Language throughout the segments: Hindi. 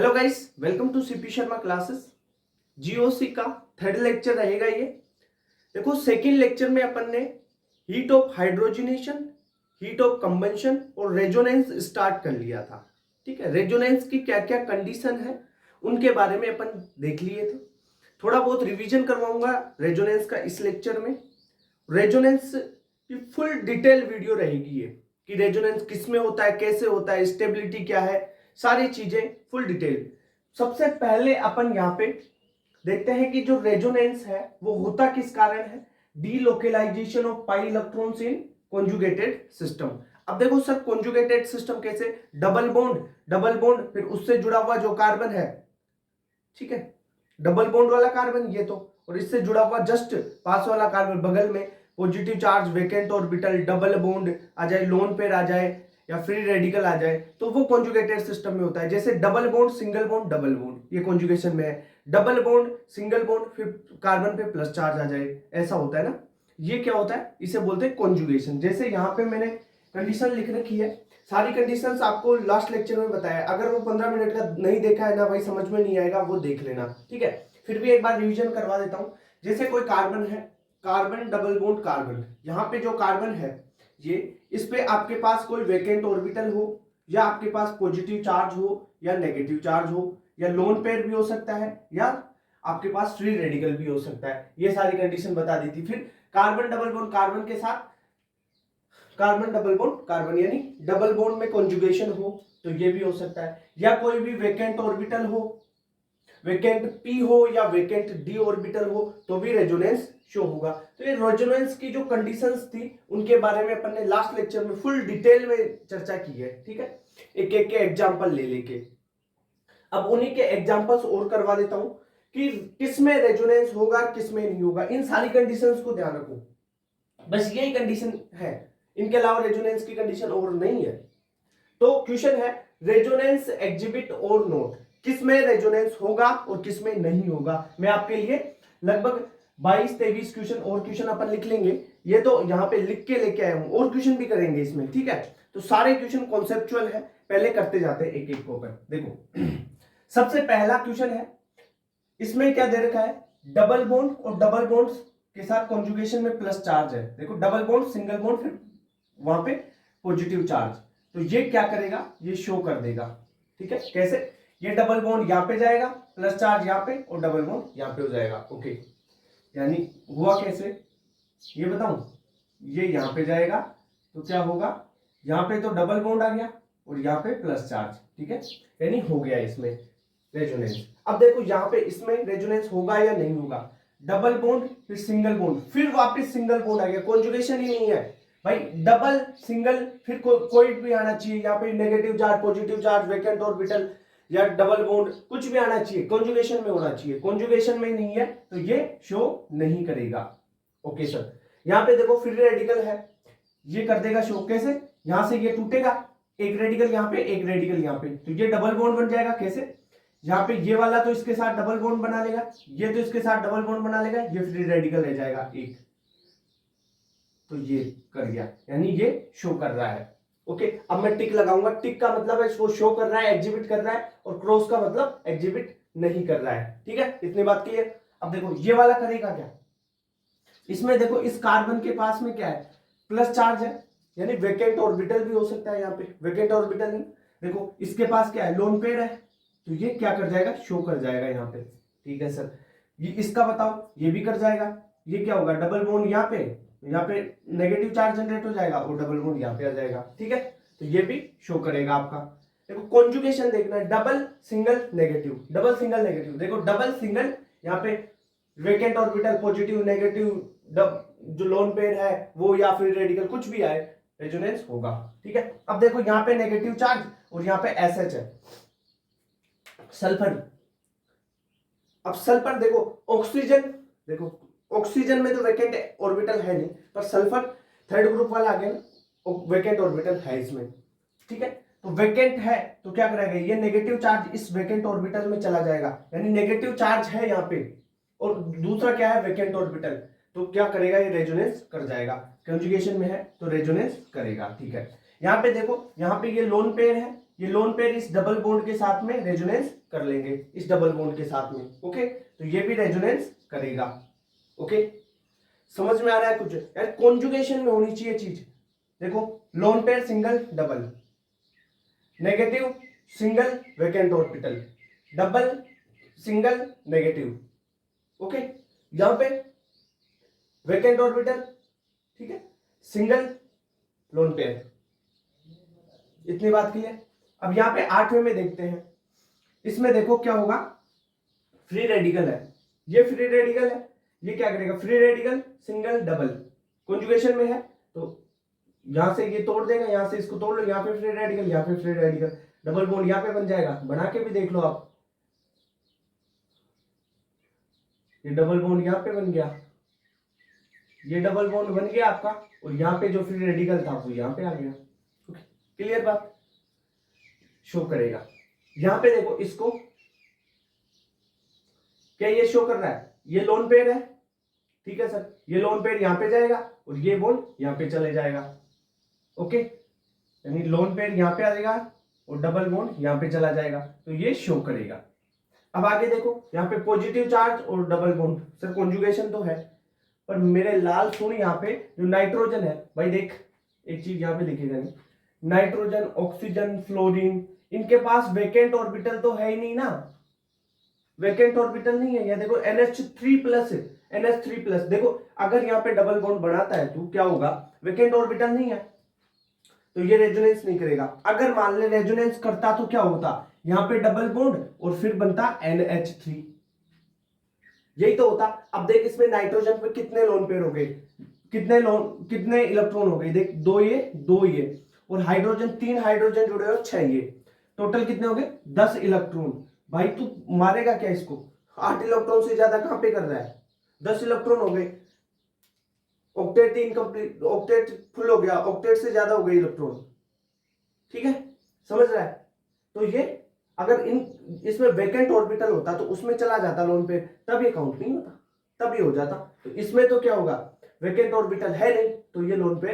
Hello guys, welcome to CP Sharma classes. GOC का थर्ड लेक्चर रहेगा ये। देखो, सेकंड लेक्चर में अपन ने heat of hydrogenation, heat of combustion और रेजोनेंस स्टार्ट कर लिया था। ठीक है, रेजोनेंस की क्या क्या कंडीशन है उनके बारे में अपन देख लिए थे। थोड़ा बहुत रिवीजन करवाऊंगा रेजोनेंस का इस लेक्चर में। रेजोनेंस की फुल डिटेल वीडियो रहेगी ये, कि रेजोनेंस किस में होता है, कैसे होता है, स्टेबिलिटी क्या है, सारी चीजें फुल डिटेल। सबसे पहले अपन यहाँ पे देखते हैं कि जो रेजोनेंस है वो होता किस कारण है। Delocalisation of pi electrons in conjugated system. अब देखो सर, कॉन्जुगेटेड सिस्टम कैसे? डबल बॉन्ड फिर उससे जुड़ा हुआ जो कार्बन है, ठीक है, डबल बॉन्ड वाला कार्बन ये तो, और इससे जुड़ा हुआ जस्ट पास वाला कार्बन बगल में, positive charge, vacant orbital, double bond आ जाए, लोन पेयर आ जाए या फ्री रेडिकल आ जाए, तो वो कॉन्जुगेटेड सिस्टम में होता है। जैसे double bond, single bond, double bond, ये कॉन्जुगेशन में है। डबल बॉन्ड, सिंगल बॉन्ड, फिर कार्बन पे प्लस चार्ज आ जाए, ऐसा होता है ना। ये क्या होता है? इसे बोलते हैं कॉन्जुगेशन। जैसे यहाँ पे मैंने कंडीशन लिख रखी है, सारी कंडीशंस आपको लास्ट लेक्चर में बताया। अगर वो 15 मिनट का नहीं देखा है ना भाई, समझ में नहीं आएगा, वो देख लेना, ठीक है। फिर भी एक बार रिवीजन करवा देता हूं। जैसे कोई कार्बन है, कार्बन डबल बॉन्ड कार्बन, यहाँ पे जो कार्बन है ये, इस पे आपके पास कोई वेकेंट ऑर्बिटल हो, या आपके पास पॉजिटिव चार्ज हो या नेगेटिव चार्ज हो, या लोन पेयर भी हो सकता है, या आपके पास फ्री रेडिकल भी हो सकता है। ये सारी कंडीशन बता दी थी। फिर कार्बन डबल बॉन्ड कार्बन के साथ कार्बन डबल बॉन्ड कार्बन, यानी डबल बॉन्ड में कॉन्जुगेशन हो तो ये भी हो सकता है। या कोई भी वेकेंट ऑर्बिटल हो, वेकेंट पी हो या वेकेंट डी ऑर्बिटल हो, तो भी रेजोनेंस शो होगा। तो ये रेजोनेंस की जो कंडीशंस थी उनके बारे में अपन ने लास्ट लेक्चर में फुल डिटेल में चर्चा की है, ठीक है, एक एक के एग्जांपल ले लेके। अब उन्हीं के एग्जांपल्स और करवा देता हूं कि किसमें रेजोनेंस होगा, किसमें नहीं होगा। इन सारी कंडीशंस को ध्यान रखो, बस यही कंडीशन है, इनके अलावा रेजोनेंस की कंडीशन और नहीं है। तो क्वेश्चन है, रेजोनेंस एग्जिबिट और नोट, किसमें रेजोनेंस होगा और किसमें नहीं होगा। मैं आपके लिए लगभग 22-23 क्वेश्चन और क्वेश्चन अपन लिख लेंगे। ये तो यहाँ पे लिख के लेके आया हूं, और क्वेश्चन भी करेंगे इसमें, ठीक है। तो सारे क्वेश्चन कॉन्सेप्चुअल है, पहले करते जाते हैं एक एक को कर। देखो सबसे पहला क्वेश्चन है, इसमें क्या दे रखा है? डबल बॉन्ड और डबल बॉन्ड के साथ कॉन्जुगेशन में प्लस चार्ज है। देखो डबल बॉन्ड, सिंगल बॉन्ड, फिर वहां पे पॉजिटिव चार्ज, तो ये क्या करेगा? ये शो कर देगा, ठीक है। कैसे? ये डबल बॉन्ड यहाँ पे जाएगा, प्लस चार्ज यहाँ पे, और डबल बॉन्ड यहाँ पे हो जाएगा, ओके। यानी हुआ कैसे ये बताऊं? ये यहाँ पे जाएगा तो क्या होगा? यहाँ पे तो डबल बॉन्ड आ गया और यहाँ पे प्लस चार्ज, ठीक है, यानी हो गया इसमें रेजोनेंस। अब देखो यहाँ पे इसमें रेजोनेंस होगा या नहीं होगा। डबल बॉन्ड, फिर सिंगल बॉन्ड, फिर वापस सिंगल बॉन्ड आ गया, कॉन्जुगेशन ही नहीं है भाई। डबल, सिंगल, फिर कोई भी आना चाहिए यहाँ पे, negative charge, positive charge, vacant orbital या डबल बॉन्ड, कुछ भी आना चाहिए, कॉन्जुगेशन में होना चाहिए। कॉन्जुगेशन में नहीं है तो ये शो नहीं करेगा, ओके सर। यहाँ पे देखो फ्री रेडिकल है, ये कर देगा शो। कैसे? यहां से ये टूटेगा, एक रेडिकल यहाँ पे, एक रेडिकल यहाँ पे, तो ये डबल बॉन्ड बन जाएगा। कैसे? यहाँ पे ये वाला तो इसके साथ डबल बॉन्ड बना लेगा, ये तो इसके साथ डबल बॉन्ड बना लेगा, ये फ्री रेडिकल रह जाएगा एक, तो ये कर गया, यानी ये शो कर रहा है, ओके। अब मैं टिक लगाऊंगा, टिक का मतलब है वो शो कर रहा है, एग्जिबिट कर रहा है, और क्रॉस का मतलब एग्जिबिट नहीं कर रहा है, ठीक है। इतनी बात क्लियर। अब देखो ये वाला करेगा क्या? इसमें देखो इस कार्बन के पास में क्या है? प्लस चार्ज है, यानी वेकेंट ऑर्बिटल भी हो सकता है। यहाँ पे वेकेंट ऑर्बिटल है, देखो इसके पास क्या है? लोन पेयर है, तो ये क्या कर जाएगा? शो कर जाएगा यहाँ पे, ठीक है सर। ये इसका बताओ, ये भी कर जाएगा। ये क्या होगा? डबल बॉन्ड यहाँ पे नेगेटिव चार्ज जनरेट हो जाएगा और डबल बॉन्ड यहाँ पे आ जाएगा, ठीक है। तो ये भी शो करेगा आपका। देखो कॉन्जुगेशन देखना है, double single negative, double single negative. देखो डबल सिंगल, यहाँ पे वेकेंट ऑर्बिटल, पॉजिटिव नेगेटिव, जो लोन पेयर है वो, या फिर रेडिकल, कुछ भी आए, रेजोनेंस होगा, ठीक है। अब देखो यहाँ पे नेगेटिव चार्ज और यहाँ पे SH है, सल्फर। अब सल्फर देखो, ऑक्सीजन, देखो ऑक्सीजन में तो वेकेंट ऑर्बिटल है नहीं, पर सल्फर थर्ड ग्रुप वाला आ गया ना, वेकेंट ऑर्बिटल है इसमें, ठीक है। तो वेकेंट है तो क्या करेगा? ये नेगेटिव चार्ज इस वेकेंट ऑर्बिटल में चला जाएगा, यानी नेगेटिव चार्ज है यहाँ पे, और दूसरा क्या है? वेकेंट ऑर्बिटल, तो क्या करेगा? ये रेजोनेंस कर जाएगा, कंजुगेशन में है तो रेजोनेंस करेगा, ठीक है। यहाँ पे देखो, यहाँ पे ये लोन पेयर है, ये लोन पेयर इस डबल बॉन्ड के साथ में रेजोनेंस कर लेंगे, इस डबल बॉन्ड के साथ में। ओके, तो ये भी रेजोनेंस करेगा। ओके, समझ में आ रहा है कुछ यार? कॉन्जुगेशन में होनी चाहिए चीज। देखो, lone pair single double, negative single vacant orbital, double single negative. Okay, यहां पे वैकेंट ऑर्बिटल, ठीक है, सिंगल लोन पेयर, इतनी बात क्लियर। अब यहां पे 8वें में देखते हैं, इसमें देखो क्या होगा, फ्री रेडिकल है, ये फ्री रेडिकल है, ये क्या करेगा, free radical single double conjugation में है, तो यहां से ये तोड़ देगा, यहां से इसको तोड़ लो, यहां पे फ्री रेडिकल, यहां पे फ्री रेडिकल, डबल बॉन्ड यहां पे बन जाएगा, बना के भी देख लो आप, ये डबल बॉन्ड यहां पे बन गया, ये डबल बॉन्ड बन गया आपका, और यहां पे जो फ्री रेडिकल था वो यहां पे आ गया। ओके, क्लियर बात, शो करेगा। यहां पे देखो इसको, क्या ये शो कर रहा है, ये लोन पेयर है, ठीक है सर, ये लोन पेयर यहां पे जाएगा और ये बॉन्ड यहां पे चले जाएगा। ओके, यानी लोन पेयर यहां पे आ जाएगा और डबल बॉन्ड यहां पे चला जाएगा, तो ये शो करेगा। अब आगे देखो, यहाँ पे पॉजिटिव चार्ज और डबल बॉन्ड, सर कॉन्जुगेशन तो है, पर मेरे लाल सुन, यहाँ पे जो नाइट्रोजन है भाई, देख एक चीज यहाँ पे लिखेगा नहीं, नाइट्रोजन, ऑक्सीजन, फ्लोरीन, इनके पास वेकेंट ऑर्बिटल तो है ही नहीं ना, वेकेंट ऑर्बिटल नहीं है। ये देखो NH3+ है, NH3+, देखो अगर यहाँ पे डबल बॉन्ड बनाता है तो क्या होगा, वेकेंट ऑर्बिटल नहीं है, तो ये रेजोनेंस नहीं करेगा। अगर मान ले रेजोनेंस करता तो क्या होता, यहाँ पे डबल बॉन्ड और फिर बनता NH3, यही तो होता। अब देख, इसमें नाइट्रोजन पे कितने लोन पेयर हो गए, कितने इलेक्ट्रॉन हो गए, देख 2 ये, और हाइड्रोजन 3 हाइड्रोजन जुड़े हो 6 ये, टोटल कितने हो गए 10 इलेक्ट्रॉन। भाई तू मारेगा क्या इसको, 8 इलेक्ट्रॉन से ज्यादा कहां पे कर रहा है, 10 इलेक्ट्रॉन हो गए, ऑक्टेट इनकम्प्लीट, ऑक्टेट फुल हो गया, ऑक्टेट से ज्यादा हो गए इलेक्ट्रॉन, ठीक है, समझ रहा है? तो ये अगर इसमें वैकेंट ऑर्बिटल होता तो उसमें चला जाता लोन पे, तब ये काउंट नहीं होता, तब ये हो जाता। तो इसमें तो क्या होगा, वैकेंट ऑर्बिटल है नहीं, तो ये लोन पे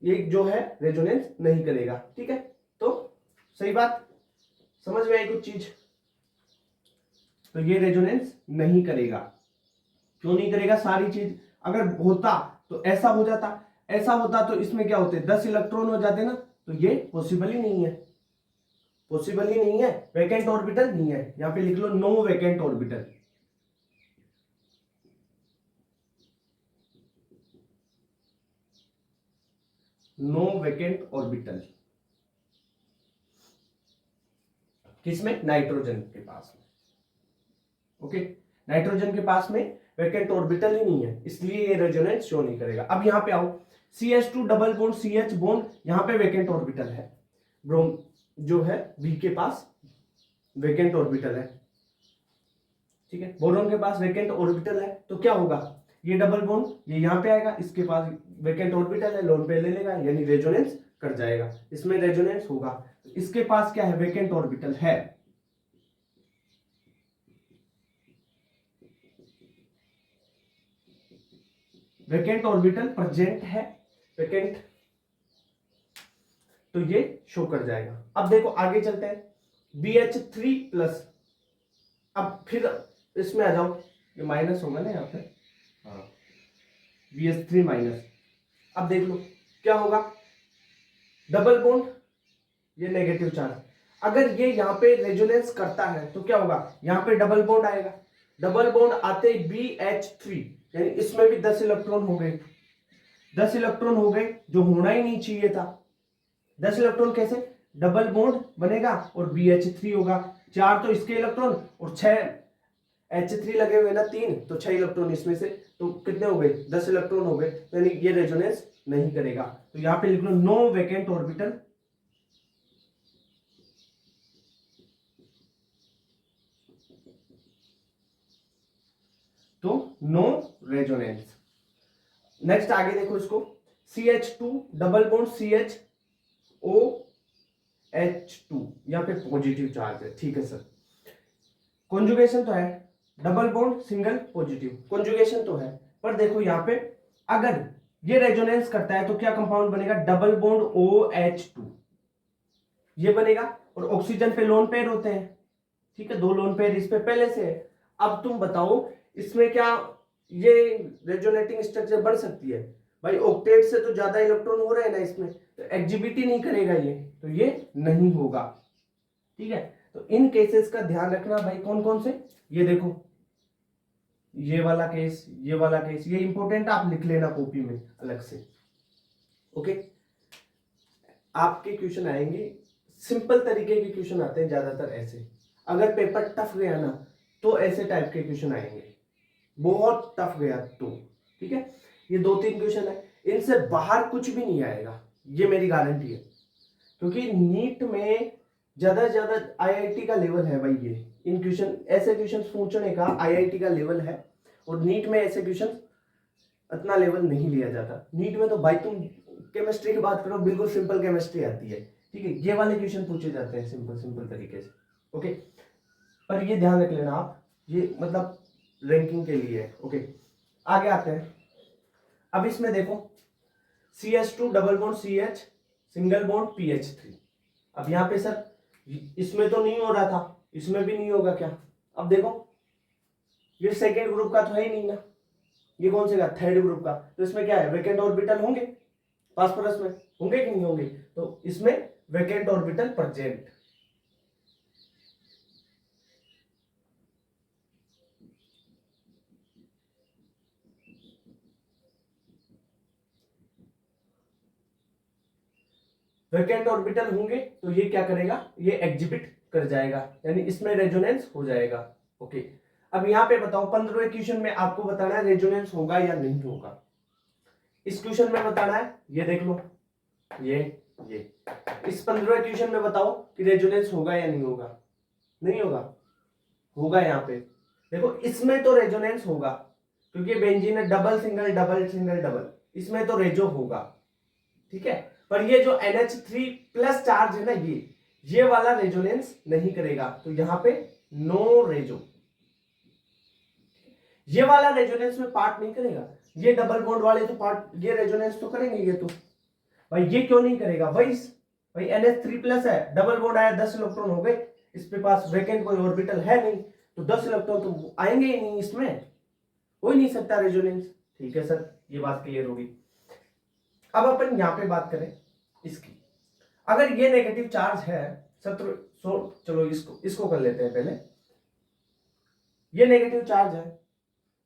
ये जो है रेजोनेंस नहीं करेगा, ठीक है। तो सही बात, समझ में आई कुछ चीज? तो ये रेजोनेंस नहीं करेगा। क्यों नहीं करेगा, सारी चीज अगर होता तो ऐसा हो जाता, ऐसा होता तो इसमें क्या होते 10 इलेक्ट्रॉन हो जाते ना, तो ये पॉसिबल ही नहीं है, पॉसिबल ही नहीं है, वैकेंट ऑर्बिटल नहीं है। यहां पे लिख लो no vacant orbital, no vacant orbital, किसमें, नाइट्रोजन के पास में। ओके, नाइट्रोजन के पास में वैकेंट ऑर्बिटल ही नहीं है, इसलिए ये रेजोनेंस शो नहीं करेगा। अब यहां पे आओ, CH2 double bond CH bond, यहां पे वैकेंट ऑर्बिटल है, ब्रोम जो है बी के पास वैकेंट ऑर्बिटल है, ठीक है, बोरॉन के पास वैकेंट ऑर्बिटल है, तो क्या होगा, ये डबल बॉन्ड ये यहां पे आएगा, इसके पास वैकेंट ऑर्बिटल है, लोन पे ले लेगा, यानी रेजोनेंस कर जाएगा, इसमें रेजोनेंस होगा। इसके पास क्या है, वैकेंट ऑर्बिटल है, वैकेंट ऑर्बिटल प्रेजेंट है, वैकेंट, तो ये शो कर जाएगा। अब देखो आगे चलते हैं, BH3+, अब फिर इसमें आ जाओ, ये माइनस होगा ना यहाँ पे, हाँ, BH3-। अब देख लो क्या होगा, डबल बॉन्ड, ये नेगेटिव चार्ज, अगर ये यहाँ पे रेजोनेंस करता है तो क्या होगा, यहाँ पे डबल बॉन्ड आएगा, डबल बॉन्ड आते ही BH3, यानी इसमें भी 10 इलेक्ट्रॉन हो गए, 10 इलेक्ट्रॉन हो गए, जो होना ही नहीं चाहिए था। 10 इलेक्ट्रॉन कैसे, डबल बॉन्ड बनेगा और BH3 होगा, 4 तो इसके इलेक्ट्रॉन और 6 H3 लगे हुए ना 3, तो 6 इलेक्ट्रॉन इसमें से, तो कितने हो गए 10 इलेक्ट्रॉन हो गए, यानी ये रेजोनेंस नहीं करेगा। तो यहां पे लिख लो नो वैकेंट ऑर्बिटल, तो नो रेजोनेंस। नेक्स्ट आगे देखो इसको, CH2 डबल बॉन्ड CHOH2, यहां पे पॉजिटिव चार्ज है, ठीक है सर, कॉन्जुगेशन तो है, double bond single positive, conjugation तो है, पर देखो यहां पे अगर ये रेजोनेंस करता है तो क्या कंपाउंड बनेगा, डबल बॉन्ड OH2, ये बनेगा, और ऑक्सीजन पे लोन पेयर होते हैं, ठीक है, 2 लोन पेयर इस पे पहले से है। अब तुम बताओ इसमें क्या ये रेजोनेटिंग स्ट्रक्चर बन सकती है? भाई ऑक्टेट से तो ज्यादा इलेक्ट्रॉन हो रहे हैं ना इसमें, तो एग्जिबिट ही नहीं करेगा ये, तो ये नहीं होगा, ठीक है। तो इन केसेस का ध्यान रखना भाई, कौन कौन से, ये देखो, ये वाला केस, ये वाला केस, ये इंपॉर्टेंट, आप लिख लेना कॉपी में अलग से, ओके। आपके क्वेश्चन आएंगे, सिंपल तरीके के क्वेश्चन आते हैं ज्यादातर ऐसे, अगर पेपर टफ गया ना तो ऐसे टाइप के क्वेश्चन आएंगे, बहुत टफ गया तो, ठीक है। ये 2-3 क्वेश्चन है, इनसे बाहर कुछ भी नहीं आएगा, ये मेरी गारंटी है, क्योंकि नीट में ज्यादा से ज्यादा आईआईटी का लेवल है भाई, ये इन क्वेश्चन, ऐसे क्वेश्चन पूछने का आईआईटी का लेवल है, और नीट में ऐसे क्वेश्चन इतना लेवल नहीं लिया जाता। नीट में तो भाई तुम केमिस्ट्री की बात करो, बिल्कुल सिंपल केमिस्ट्री आती है, ठीक है, ये वाले क्वेश्चन पूछे जाते हैं सिंपल सिंपल तरीके से, ओके। पर ये ध्यान रख लेना आप, ये मतलब रैंकिंग के लिए है, ओके। आगे आते हैं, अब इसमें देखो CH2 double bond CH single bond PH3, अब यहाँ पे सर इसमें तो नहीं हो रहा था, इसमें भी नहीं होगा क्या? अब देखो ये सेकेंड ग्रुप का तो है ही नहीं ना, ये कौन से का, थर्ड ग्रुप का, तो इसमें क्या है, वैकेंट ऑर्बिटल होंगे फास्फोरस में, होंगे कि नहीं होंगे? तो इसमें vacant orbital present, vacant orbital होंगे तो ये क्या करेगा, ये एग्जिबिट कर जाएगा, यानी इसमें रेजोनेंस हो जाएगा, ओके। अब यहाँ पे बताओ 15वें क्वेश्चन में आपको बताना है रेजोनेंस होगा या नहीं होगा, इस क्वेश्चन में बताना है, ये देख लो, ये इस 15वें क्वेश्चन में बताओ कि रेजोनेंस होगा या नहीं होगा, नहीं होगा, होगा। यहाँ पे देखो इसमें तो रेजोनेंस होगा, क्योंकि बेंजीन है double single double single double, इसमें तो रेजो होगा, ठीक है। पर ये जो NH3 प्लस चार्ज है ना, ये वाला रेजोनेंस नहीं करेगा, तो यहां पे नो रेजो, ये वाला रेजोनेंस में पार्ट नहीं करेगा, ये डबल बॉन्ड वाले तो पार्ट, ये रेजोनेंस तो करेंगे, ये तो भाई ये क्यों नहीं करेगा भाई NH3 प्लस है, डबल बॉन्ड आया, 10 इलेक्ट्रॉन हो गए, इसके पास वैकेंट कोई ऑर्बिटल है नहीं, तो 10 इलेक्ट्रॉन तो आएंगे ही नहीं, इसमें हो ही नहीं सकता रेजोनेंस, ठीक है सर, ये बात क्लियर होगी। अब अपन यहां पे बात करें इसकी, अगर ये नेगेटिव चार्ज है 17, चलो इसको कर लेते हैं पहले, ये नेगेटिव चार्ज है,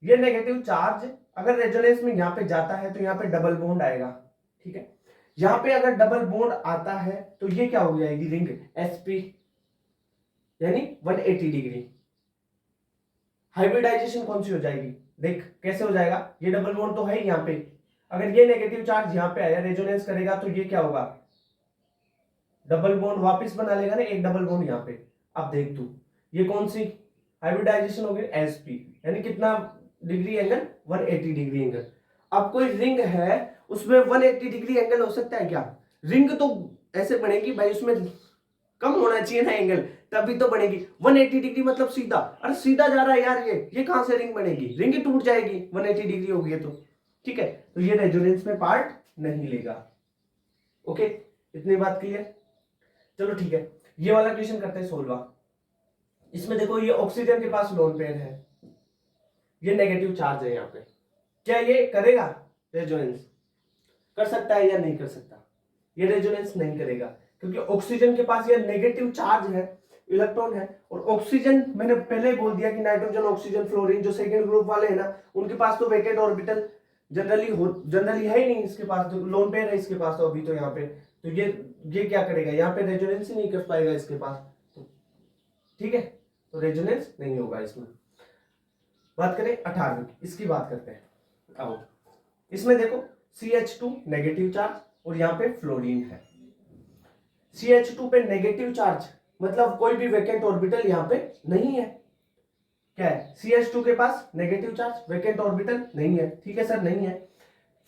ये नेगेटिव चार्ज अगर रेजोनेंस में यहां पे जाता है तो यहां पे डबल बॉन्ड आएगा, ठीक है। यहां पे अगर डबल बॉन्ड आता है तो ये क्या हो जाएगी, रिंग sp, यानी 180 डिग्री, हाइब्रिडाइजेशन कौन सी हो जाएगी, देख कैसे हो जाएगा, ये डबल बॉन्ड तो है ही यहाँ पे, अगर ये नेगेटिव चार्ज यहाँ पे आया, रेजोनेंस करेगा, तो ये क्या होगा, डबल बॉन्ड वापस बना लेगा ना, एक डबल बॉन्ड यहाँ पे। अब देख तू, ये कौन सी हाइब्रिडाइजेशन हो गई, sp, यानी कितना डिग्री एंगल, 180 डिग्री एंगल। अब कोई रिंग है उसमें 180 डिग्री एंगल हो सकता है क्या? रिंग तो ऐसे बनेगी भाई, उसमें कम होना चाहिए ना एंगल, तभी तो बनेगी। 180 डिग्री मतलब सीधा, अरे सीधा जा रहा है यार, ये कहां से रिंग बनेगी, रिंग ही टूट जाएगी 180 डिग्री हो गई तो, ठीक है। तो ये रेजोनेंस में पार्ट नहीं लेगा, ओके, इतनी बात क्लियर। चलो ठीक है, ये वाला क्वेश्चन करते हैं 16वां। इसमें देखो ये ऑक्सीजन के पास लोन पेयर है, ये नेगेटिव चार्ज है यहाँ पे, क्या ये करेगा रेजोनेंस, कर सकता है या नहीं कर सकता? ये रेजोनेंस नहीं करेगा, क्योंकि ऑक्सीजन के पास ये नेगेटिव चार्ज है, इलेक्ट्रॉन है, और ऑक्सीजन मैंने पहले बोल दिया कि नाइट्रोजन ऑक्सीजन फ्लोरीन जो सेकंड ग्रुप वाले हैं ना, उनके पास तो वैकेंट ऑर्बिटल जनरली है ही नहीं, इसके पास तो लोन पेयर है, इसके पास तो अभी तो यहाँ पे, तो ये क्या करेगा, यहाँ पे रेजोनेंस ही नहीं कर पाएगा इसके पास, तो ठीक है, तो रेजोनेंस नहीं होगा इसमें। बात करें 18वीं, इसकी बात करते हैं। अब इसमें देखो CH2 नेगेटिव चार्ज और यहाँ पे फ्लोरीन है, CH2 पे नेगेटिव चार्ज मतलब कोई भी वैकेंट ऑर्बिटल यहाँ पे नहीं है, क्या है, CH2 के पास नेगेटिव चार्ज, वैकेंट ऑर्बिटल नहीं है, ठीक है सर, नहीं है।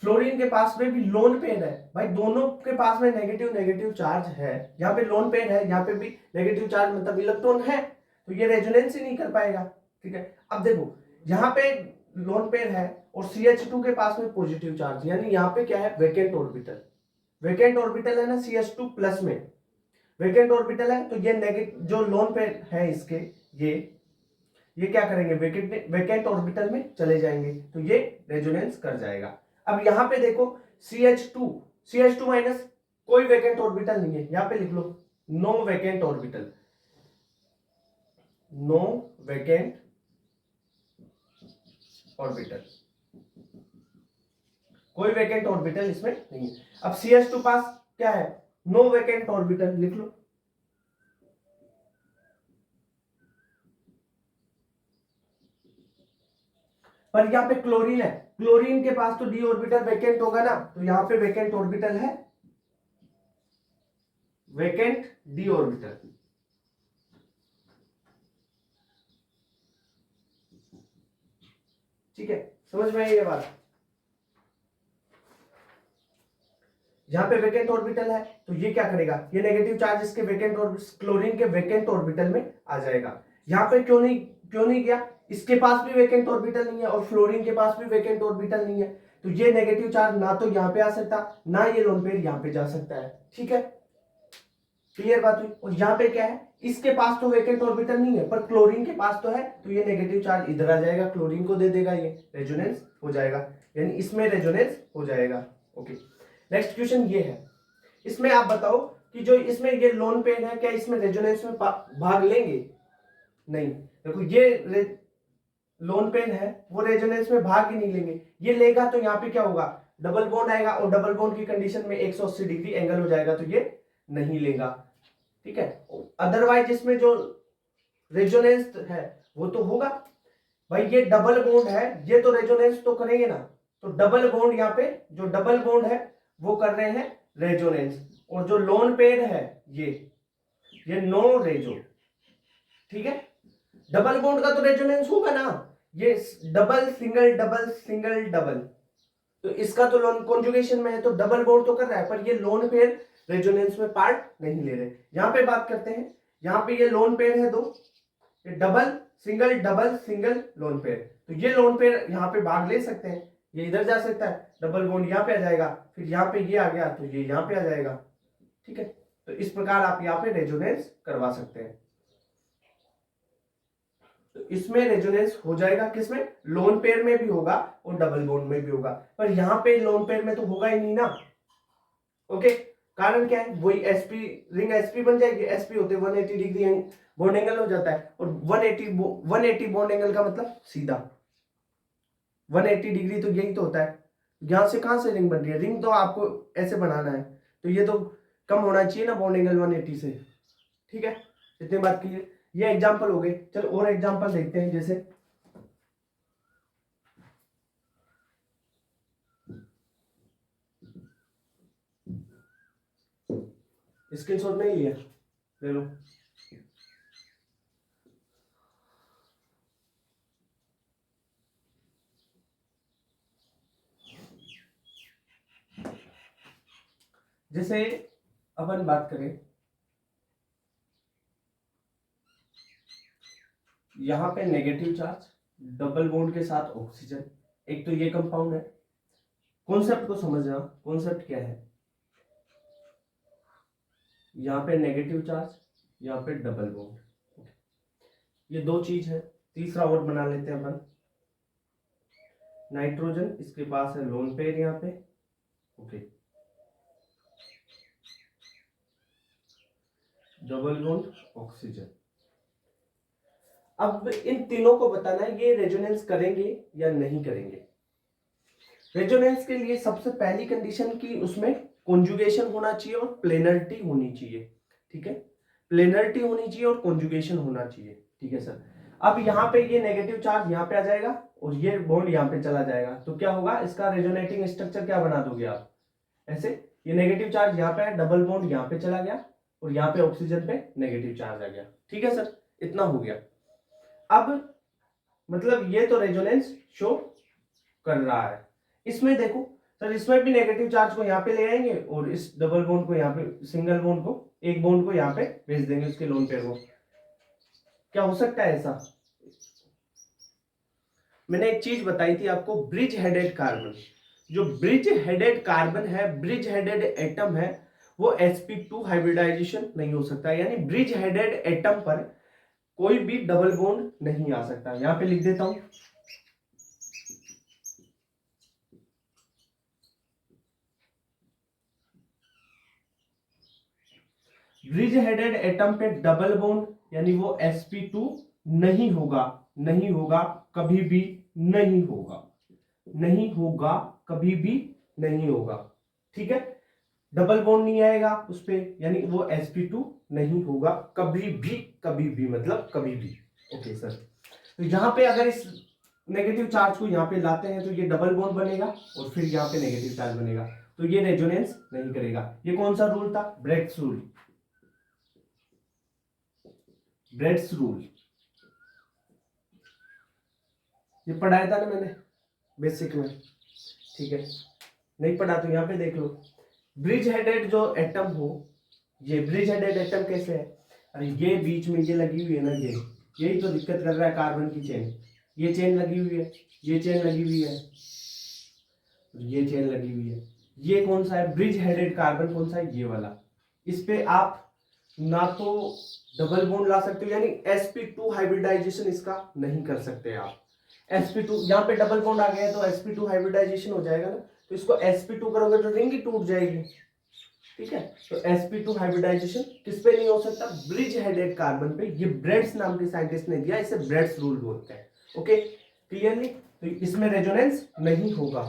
फ्लोरीन के पास में भी लोन पेयर है भाई, दोनों के पास में नेगेटिव नेगेटिव चार्ज है, यहाँ पे लोन पेयर है, यहाँ पे भी नेगेटिव चार्ज मतलब इलेक्ट्रॉन है, तो ये रेजोनेंस ही नहीं कर पाएगा, ठीक है। अब देखो यहाँ पे लोन पेयर है और CH2 के पास में पॉजिटिव चार्ज, यानी यहाँ पे क्या है, वैकेंट ऑर्बिटल, वैकेंट ऑर्बिटल है ना CH2 प्लस में, वैकेंट ऑर्बिटल है तो ये नेगेटिव जो लोन पेयर है इसके, ये क्या करेंगे, वैकेंट ऑर्बिटल में चले जाएंगे, तो ये रेजोनेंस कर जाएगा। अब यहां पे देखो CH2 माइनस, कोई वैकेंट ऑर्बिटल नहीं है, यहां पे लिख लो no vacant orbital, no vacant orbital, कोई वैकेंट ऑर्बिटल इसमें नहीं है। अब CH2 पास क्या है, नो वैकेंट ऑर्बिटल, लिख लो। पर यहाँ पे क्लोरीन है, क्लोरीन के पास तो डी ऑर्बिटल वैकेंट होगा ना, तो यहाँ पे वैकेंट ऑर्बिटल है, वैकेंट डी ऑर्बिटल। ठीक है, समझ में आई ये बात। यहां पे वैकेंट ऑर्बिटल है तो ये क्या करेगा, ये नेगेटिव चार्ज इसके वैकेंट क्लोरीन के वैकेंट ऑर्बिटल में आ जाएगा। यहां पे क्यों नहीं गया, इसके पास भी वैकेंट ऑर्बिटल नहीं है और फ्लोरीन के पास भी वैकेंट ऑर्बिटल नहीं है, तो ये नेगेटिव चार्ज ना तो यहां पे आ सकता, ना ये लोन पेयर यहां पे जा सकता है। ठीक है, क्लियर बात हुई। और यहाँ पे क्या है, इसके पास तो वैकेंट ऑर्बिटल नहीं है पर क्लोरीन के पास तो है, तो ये नेगेटिव चार्ज इधर आ जाएगा, क्लोरीन को दे देगा, ये रेजोनेंस हो जाएगा, यानी इसमें रेजोनेंस हो जाएगा। ओके, नेक्स्ट क्वेश्चन ये है, इसमें आप बताओ कि जो इसमें ये लोन पेयर है, क्या इसमें रेजोनेंस में भाग लेंगे? नहीं, देखो ये लोन पेयर है वो रेजोनेंस में भाग ही नहीं लेंगे, ये लेगा तो यहाँ पे क्या होगा, डबल बॉन्ड आएगा और डबल बॉन्ड की कंडीशन में 180 डिग्री एंगल हो जाएगा, तो ये नहीं लेगा। ठीक है, अदरवाइज इसमें जो रेजोनेंस है वो तो होगा भाई, ये डबल बॉन्ड है, ये तो रेजोनेंस तो करेंगे ना, तो डबल बॉन्ड यहाँ पे जो डबल बॉन्ड है वो कर रहे हैं रेजोनेंस, और जो लोन पेयर है ये नो रेजो। ठीक है, डबल बॉन्ड का तो रेजोनेंस होगा ना, ये double single double single double, तो इसका तो लोन कॉन्जुगेशन में है तो डबल बॉन्ड तो कर रहा है, पर ये लोन पेयर रेजोनेंस में पार्ट नहीं ले रहे। यहां पे बात करते हैं, यहां पे ये लोन पेयर है दो, ये डबल सिंगल लोन पेयर, तो ये लोन पेयर यहां पे भाग ले सकते हैं, ये इधर जा सकता है, डबल बॉन्ड यहां पे आ जाएगा, फिर यहां पे ये आ गया तो ये यहां पे आ जाएगा। ठीक है, तो इस प्रकार आप यहां पे रेजोनेंस करवा सकते हैं। तो इसमें रेजोनेंस हो जाएगा, किसमें, लोन पेयर में भी होगा और डबल बॉन्ड में भी होगा, पर यहां पे लोन पेयर में तो होगा ही नहीं ना। ओके, कारण क्या है, वही sp रिंग sp बन जाएगी, sp होते 180 डिग्री बॉन्ड एंगल हो जाता है, और 180 बॉन्ड एंगल का मतलब सीधा 180 डिग्री, तो यही तो होता है। यहां से कहां से रिंग बन रही है, रिंग तो आपको ऐसे बनाना है, तो ये तो कम होना चाहिए ना बॉन्ड एंगल 180 से। ठीक है, इतनी बात की, ये एग्जाम्पल हो गए। चलो और एग्जाम्पल देखते हैं, जैसे स्क्रीनशॉट नहीं लिया, ले लो। जैसे अपन बात करें, यहां पे नेगेटिव चार्ज डबल बॉन्ड के साथ ऑक्सीजन, एक तो ये कंपाउंड है, कॉन्सेप्ट को समझना, कॉन्सेप्ट क्या है, यहाँ पे नेगेटिव चार्ज, यहाँ पे डबल बॉन्ड, ये दो चीज है। तीसरा और बना लेते हैं अपन, नाइट्रोजन, इसके पास है लोन पेयर यहाँ पे। Okay, double bond oxygen. अब इन तीनों को बताना है ये रेजोनेंस करेंगे या नहीं करेंगे। रेजोनेंस के लिए सबसे पहली कंडीशन की उसमें कॉन्जुगेशन होना चाहिए और प्लेनरिटी होनी चाहिए। ठीक है, प्लेनरिटी होनी चाहिए और कॉन्जुगेशन होना चाहिए। ठीक है सर, अब यहाँ पे ये नेगेटिव चार्ज यहाँ पे आ जाएगा और ये बॉन्ड यहाँ पे चला जाएगा, तो क्या होगा, इसका रेजोनेटिंग स्ट्रक्चर क्या बना दोगे आप, ऐसे, ये नेगेटिव चार्ज यहाँ पे है, डबल बॉन्ड यहाँ पे चला गया और यहाँ पे ऑक्सीजन पे नेगेटिव चार्ज आ गया। ठीक है सर, इतना हो गया। अब मतलब ये तो रेजोनेंस शो कर रहा है। इसमें देखो सर, इसमें भी नेगेटिव चार्ज को यहाँ पे ले आएंगे और इस डबल बॉन्ड को यहाँ पे, सिंगल बॉन्ड को, एक बॉन्ड को यहाँ पे भेज देंगे उसके लोन पेयर को। क्या हो सकता है ऐसा? मैंने एक चीज बताई थी आपको, ब्रिज हेडेड कार्बन, जो ब्रिज हेडेड कार्बन है, ब्रिज हेडेड एटम है, वो sp2 हाइब्रिडाइजेशन नहीं हो सकता, यानी ब्रिज हेडेड एटम पर कोई भी डबल बॉन्ड नहीं आ सकता। यहां पे लिख देता हूं, ब्रिज हेडेड एटम पे डबल बॉन्ड यानी वो sp2 नहीं होगा, नहीं होगा, कभी भी नहीं होगा, नहीं होगा, कभी भी नहीं होगा। ठीक है, डबल बॉन्ड नहीं आएगा उस पे, यानी वो sp2 नहीं होगा कभी भी मतलब कभी भी। ओके सर, तो यहां पे अगर इस नेगेटिव चार्ज को यहां पे लाते हैं तो ये डबल बॉन्ड बनेगा और फिर यहां पे नेगेटिव चार्ज बनेगा, तो ये रेजोनेंस नहीं करेगा। ये कौन सा रूल था? ब्रेग्स रूल, ब्रेग्स रूल, ये पढ़ाया था ना मैंने बेसिक में। ठीक है, नहीं पढ़ा तो यहाँ पे देख लो। ब्रिज हेडेड जो एटम हो, ये ब्रिज हेडेड एटम कैसे है? अरे ये बीच में ये लगी हुई है ना, ये यही तो दिक्कत कर रहा है कार्बन की चेन। ये चेन लगी हुई है, ये चेन लगी हुई है, ये चेन लगी हुई है। ये कौन सा है ब्रिज हेडेड कार्बन? कौन सा है? ये वाला। इस पे आप ना तो डबल बॉन्ड ला सकते हो, यानी sp2 हाइब्रिडाइजेशन इसका नहीं कर सकते आप। sp2 यहाँ पे डबल बॉन्ड आ गया है तो sp2 हाइब्रिडाइजेशन हो जाएगा ना, तो इसको sp2 करोगे तो रिंग ही टूट जाएगी। ठीक है, तो sp2 हाइब्रिडाइजेशन किस पे नहीं हो सकता? ब्रिज हेडेड कार्बन पे। ये ब्रेड्स नाम के साइंटिस्ट ने दिया, इसे ब्रेड्स रूल बोलते हैं। Okay, clearly? तो इसमें रेजोनेंस नहीं होगा।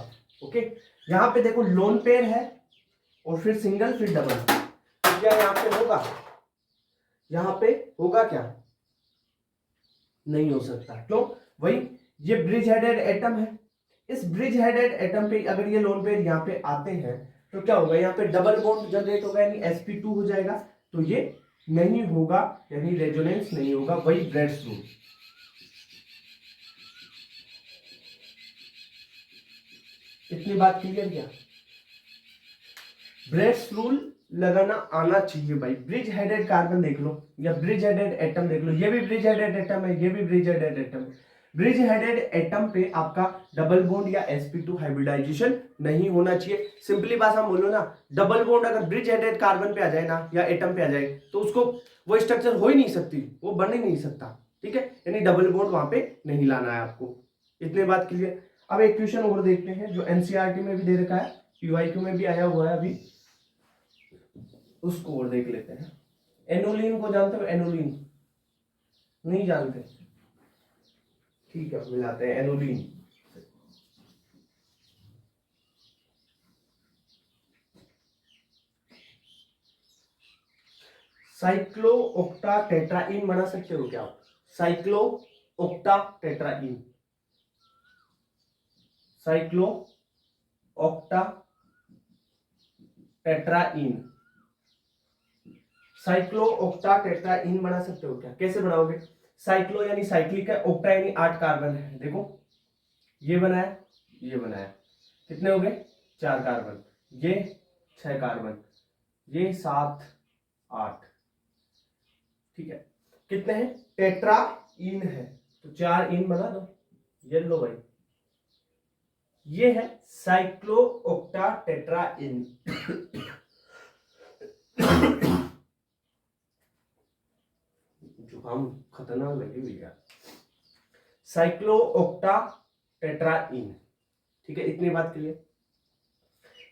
ओके, यहाँ पे देखो लोन पेयर है और फिर सिंगल फिर डबल, क्या यहाँ पे होगा? यहाँ पे होगा क्या? नहीं हो सकता। क्यों? वही, ये ब्रिज हेडेड एटम है, इस ब्रिज हेडेड एटम पे अगर ये लोन पेयर यहाँ पे आते हैं तो क्या होगा? यहाँ पे डबल बॉन्ड जनरेट होगा, यानी sp2 हो जाएगा, तो ये नहीं होगा, यानी रेजोनेंस नहीं होगा। वही ब्रेड्स रूल। इतनी बात क्लियर क्या? ब्रेड्स रूल लगाना आना चाहिए भाई। ब्रिज हेडेड कार्बन देख लो या ब्रिज हेडेड एटम देख लो, ये भी ब्रिज हेडेड एटम है, ये भी ब्रिज हेडेड एटम है। ब्रिज हेडेड एटम पे आपका डबल बॉन्ड या sp2 हाइब्रिडाइजेशन नहीं होना चाहिए। सिंपली भाषा बोलो ना, डबल बॉन्ड अगर ब्रिज हेडेड कार्बन पे आ जाए ना या एटम पे आ जाए तो उसको वो स्ट्रक्चर हो ही नहीं सकती, वो बन ही नहीं सकता। ठीक है, यानी डबल बॉन्ड वहां पे नहीं लाना है आपको। इतने बात क्लियर? अब एक क्वेश्चन और देखते हैं जो एनसीईआरटी में भी दे रखा है, पीवाईक्यू में भी आया हुआ है अभी, उसको और देख लेते हैं। एनोलिन को जानते हो? एनोलिन नहीं जानते? ठीक है, मिलाते हैं एनोलिन। साइक्लो ऑक्टा टेट्राइन बना सकते हो क्या आप? Cyclooctatetraene, cyclooctatetraene, cyclooctatetraene बना सकते हो क्या? कैसे बनाओगे? साइक्लो यानी साइक्लिक है, ऑक्टा यानी 8 कार्बन है। देखो ये बनाया, ये बनाया, कितने हो गए? 4 कार्बन, ये 6 कार्बन, ये 7 8। ठीक है, कितने हैं? टेट्रा इन है, तो 4 इन बना दो। ये लो भाई, ये है साइक्लो ऑक्टा टेट्रा इन। जुकाम खतरनाक लगी हुई है। साइक्लो ऑक्टा टेट्रा इन। ठीक है, इतनी बात के लिए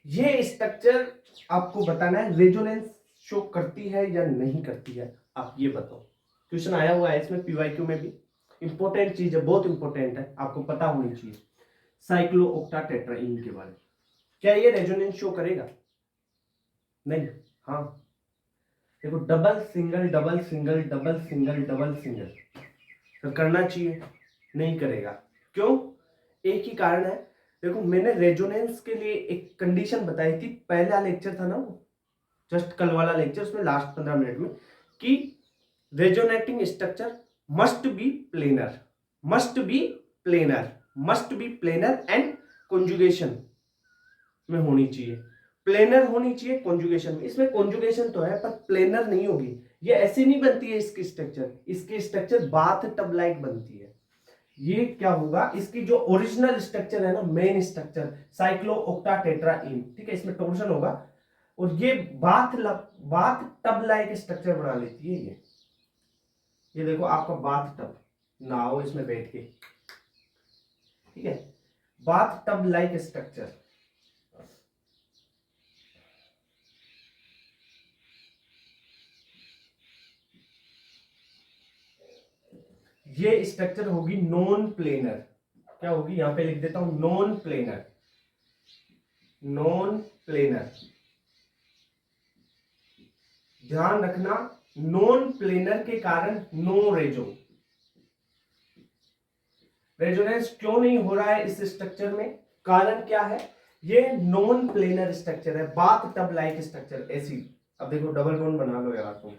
ये स्ट्रक्चर आपको बताना है रेजोनेंस शो करती है या नहीं करती है, आप ये बताओ। क्वेश्चन आया हुआ है इसमें पीवाईक्यू में भी, इंपॉर्टेंट चीज है, बहुत इंपॉर्टेंट है, आपको पता होनी चाहिए साइक्लो ऑक्टा टेट्राइन के बारे में। क्या ये रेजोनेंस शो करेगा? नहीं। हाँ, देखो double single double single double single double single तो करना चाहिए, नहीं करेगा। क्यों? एक ही कारण है। देखो मैंने रेजोनेंस के लिए एक कंडीशन बताई थी, पहला लेक्चर था ना वो, जस्ट कल वाला लेक्चर, उसमें लास्ट 15 मिनट में, कि resonating structure must be planar, must be planar, must be planar and conjugation में होनी चाहिए। प्लेनर होनी चाहिए कॉन्जुगेशन में, इसमें कॉन्जुगेशन तो है पर प्लेनर नहीं होगी। ये ऐसी नहीं बनती है इसकी स्ट्रक्चर, इसकी स्ट्रक्चर बाथ टब लाइक बनती है। ये क्या होगा? इसकी जो ओरिजिनल स्ट्रक्चर है ना, मेन स्ट्रक्चर साइक्लो ऑक्टा टेट्राइन, ठीक है, इसमें टोर्शन होगा, और ये बाथ टब लाइक स्ट्रक्चर बना लेती है ये देखो आपका बाथ टब, नहाओ इसमें बैठ के, ठीक है, बाथ टब लाइक स्ट्रक्चर। ये स्ट्रक्चर होगी नॉन प्लेनर। क्या होगी, यहां पे लिख देता हूं नॉन प्लेनर, नॉन प्लेनर। ध्यान रखना, नॉन प्लेनर के कारण नो रेजो, रेजोनेंस क्यों नहीं हो रहा है इस स्ट्रक्चर में, कारण क्या है, ये नॉन प्लेनर स्ट्रक्चर है, बाथ टब लाइक स्ट्रक्चर ऐसी। अब देखो डबल बॉन्ड बना लो यार तुम,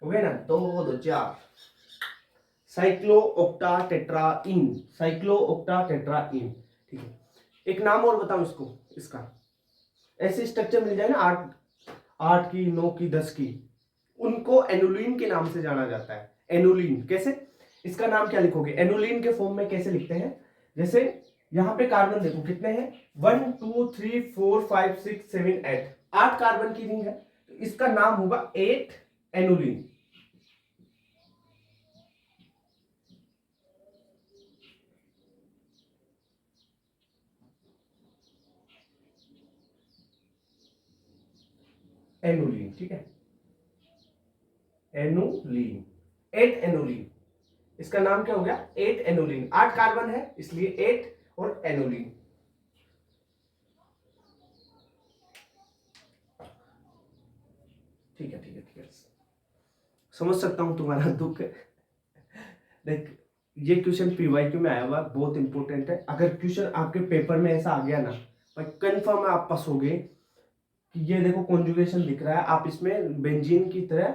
हो गए ना, 2 2 4, साइक्लो ऑक्टा टेट्राइन, साइक्लो ऑक्टा टेट्राइन, ठीक है। एक नाम और बताऊं इसको, इसका ऐसे स्ट्रक्चर मिल जाए ना 8 की 9 की 10 की, उनको एनुलिन के नाम से जाना जाता है। एनुलिन कैसे, इसका नाम क्या लिखोगे, एनुलिन के फॉर्म में कैसे लिखते हैं, जैसे यहां पे कार्बन देखो कितने हैं, 1 2 3 4 5 6 7 8, 8 कार्बन की रिंग है, तो इसका नाम होगा 8 एनुलिन। एनुलिन, ठीक है, एनुलिन, 8 एनुलिन, इसका नाम क्या हो गया, 8 एनुलिन, 8 कार्बन है इसलिए 8 और एनुलिन। ठीक है ठीक है ठीक है, समझ सकता हूं तुम्हारा दुख। देख, ये क्वेश्चन पीवाईक्यू में आया हुआ, बहुत इंपॉर्टेंट है। अगर क्वेश्चन आपके पेपर में ऐसा आ गया ना, भाई कंफर्म आप पास हो गए कि ये देखो कॉन्जुगेशन दिख रहा है, आप इसमें बेंजीन की तरह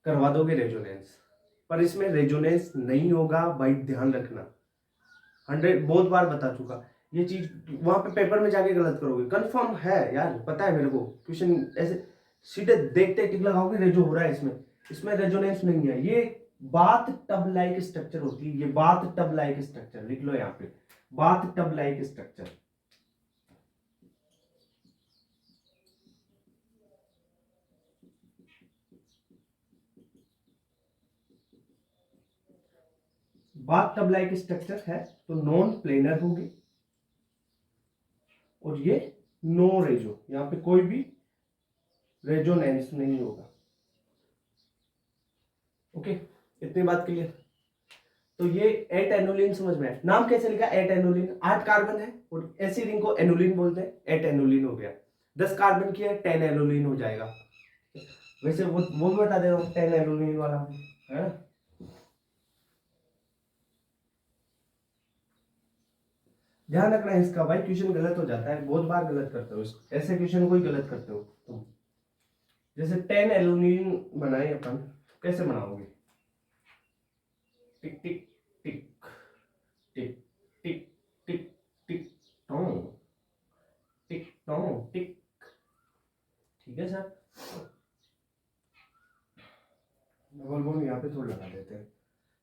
करवा दोगे रेजोनेंस, पर इसमें रेजोनेंस नहीं होगा भाई, ध्यान रखना। 100 बहुत बार बता चुका ये चीज, वहां पे पेपर में जाके गलत करोगे, कंफर्म है यार, पता है मेरे को। क्वेश्चन ऐसे सीधे देखते टिक लगाओगे रेजो हो रहा है, इसमें इसमें रेजोनेंस नहीं है। ये बाथ टब लाइक स्ट्रक्चर होती है, ये बाथ टब लाइक स्ट्रक्चर लिख लो यहाँ पे, bath tub like structure. Bath tub like structure है तो नॉन प्लेनर होगी, और ये नो रेजो, यहां पे कोई भी रेजोनेंस नहीं होगा। ओके, इतनी बात क्लियर। तो ये 8 एनुलिन समझ में आया, नाम कैसे लिखा 8 एनुलिन, 8 कार्बन है और ऐसी रिंग को एनुलिन बोलते हैं, 8 एनुलिन हो गया। 10 कार्बन की है 10 एनुलिन हो जाएगा। वैसे वो भी बता दे रहा हूं 10 एनुलिन वाला है। ध्यान रखना है इसका भाई, क्वेश्चन गलत हो जाता है, बहुत बार गलत करते हो इसको, ऐसे क्वेश्चन को ही गलत करते हो तुम। जैसे 10 एल्यूमिनियम बनाए अपन, कैसे बनाओगे, टिक टिक टिक टिक टिक टिक टिक टों टिक टों टिक, ठीक है सर। डबल बॉन्ड यहाँ पे थोड़ा लगा देते हैं,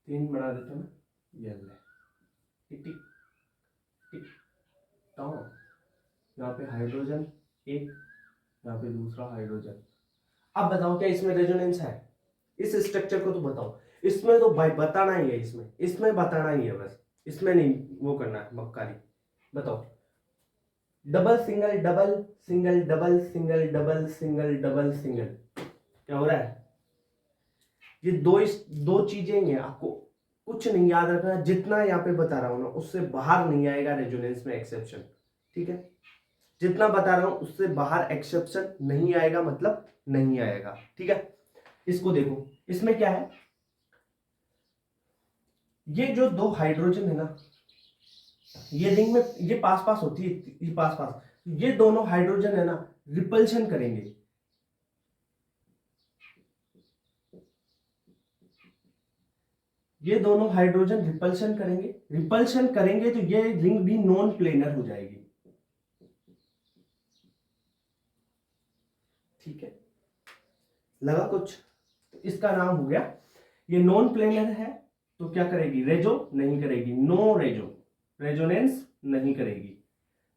3 बना देते हैं ना, ये ले टिक टिक टिक टों, यहाँ पे हाइड्रोजन एक, यहाँ पे दूसरा हाइड्रोजन। अब बताओ क्या इसमें रेजोनेंस है, इस स्ट्रक्चर को तो बताओ, इसमें तो भाई बताना ही है, इसमें बताना ही है बस, इसमें नहीं वो करना है मक्कारी। बताओ, double single double single double single double single double single, क्या हो रहा है, ये दो चीजें ही हैं, आपको कुछ नहीं याद रखना, जितना यहाँ पे बता रहा हूं ना उससे बाहर नहीं आएगा रेजोनेंस में एक्सेप्शन, ठीक है, जितना बता रहा हूं उससे बाहर एक्सेप्शन नहीं आएगा, मतलब नहीं आएगा, ठीक है। इसको देखो, इसमें क्या है, ये जो 2 हाइड्रोजन है ना, ये रिंग में ये पास पास होती है, ये पास पास, ये दोनों हाइड्रोजन है ना रिपल्शन करेंगे, ये दोनों हाइड्रोजन रिपल्शन करेंगे तो ये रिंग भी नॉन प्लेनर हो जाएगी, ठीक है, लगा कुछ, तो इसका नाम हो गया, ये नॉन प्लेनर है तो क्या करेगी, रेजो नहीं करेगी, नो रेजोनेंस नहीं करेगी,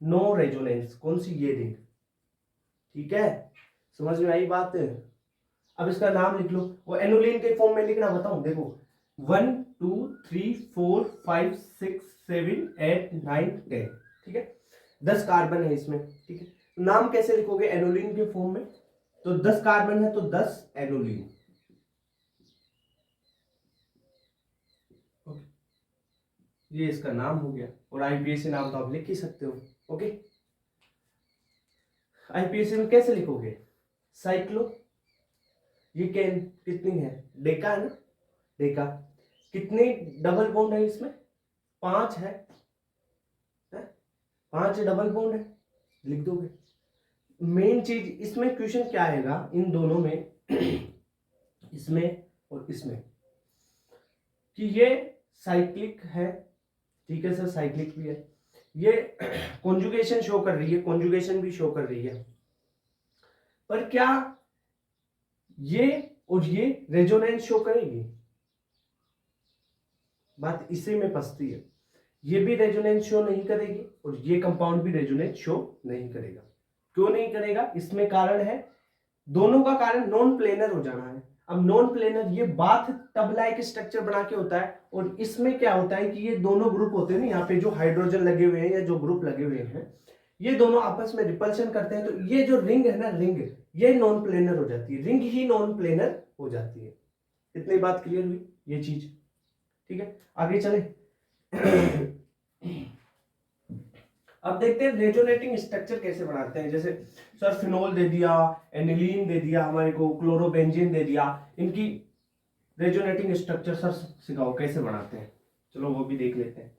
नो रेजोनेंस, कौन सी ये रिंग, ठीक है, समझ में आई बात। अब इसका नाम लिख लो, वो एनुलिन के फॉर्म में लिखना बताऊं, देखो 1 2 3 4 5 6 7 8 9 10, ठीक है, 10 कार्बन है इसमें, ठीक है। नाम कैसे लिखोगे एनुलिन के फॉर्म में, तो 10 कार्बन है तो 10 एनुलिन, ये इसका नाम हो गया। और आईपीएसी नाम तो आप लिख ही सकते हो। ओके, आईपीएसी में कैसे लिखोगे, साइक्लो, ये कैन कितनी है, डेका है ना, डेका, कितने डबल बॉन्ड है इसमें, 5 है, 5 डबल बॉन्ड है, लिख दोगे। मेन चीज इसमें क्वेश्चन क्या आएगा इन दोनों में इसमें और इसमें, कि ये साइक्लिक है, ठीक है सर, साइक्लिक भी है, ये कॉन्जुगेशन शो कर रही है, कॉन्जुगेशन भी शो कर रही है, पर क्या ये और ये रेजोनेंस शो करेगी, बात इसी में फंसती है। ये भी रेजोनेंस शो नहीं करेगी और ये कंपाउंड भी रेजोनेंस शो नहीं करेगा। क्यों नहीं करेगा, इसमें कारण है, दोनों का कारण नॉन प्लेनर हो जाना है। अब नॉन प्लेनर ये बाथ टब लाइक स्ट्रक्चर बना के होता है, और इसमें क्या होता है कि ये दोनों ग्रुप होते हैं ना, यहाँ पे जो हाइड्रोजन लगे हुए हैं या जो ग्रुप लगे हुए हैं, ये दोनों आपस में रिपल्शन करते हैं, तो ये जो रिंग है ना, रिंग ये नॉन प्लेनर हो जाती है, रिंग ही नॉन प्लेनर हो जाती है। इतनी बात क्लियर हुई ये चीज, ठीक है, आगे चले। अब देखते हैं रेजोनेटिंग स्ट्रक्चर कैसे बनाते हैं। जैसे सर फिनोल दे दिया, एनिलीन दे दिया हमारे को, क्लोरोबेंजीन दे दिया, इनकी रेजोनेटिंग स्ट्रक्चर सर सिखाओ कैसे बनाते हैं, चलो वो भी देख लेते हैं।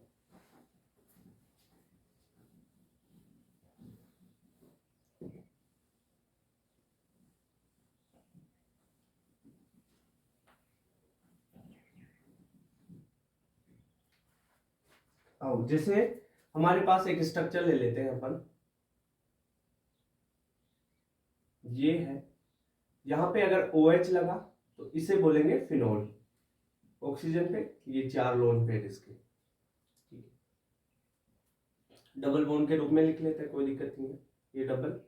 आओ, जैसे हमारे पास एक स्ट्रक्चर ले लेते हैं अपन, ये है, यहां पे अगर OH लगा तो इसे बोलेंगे फिनोल, ऑक्सीजन पे ये 4 लोन पेयर इसके, डबल बॉन्ड के रूप में लिख लेते हैं, कोई दिक्कत नहीं है, ये डबल,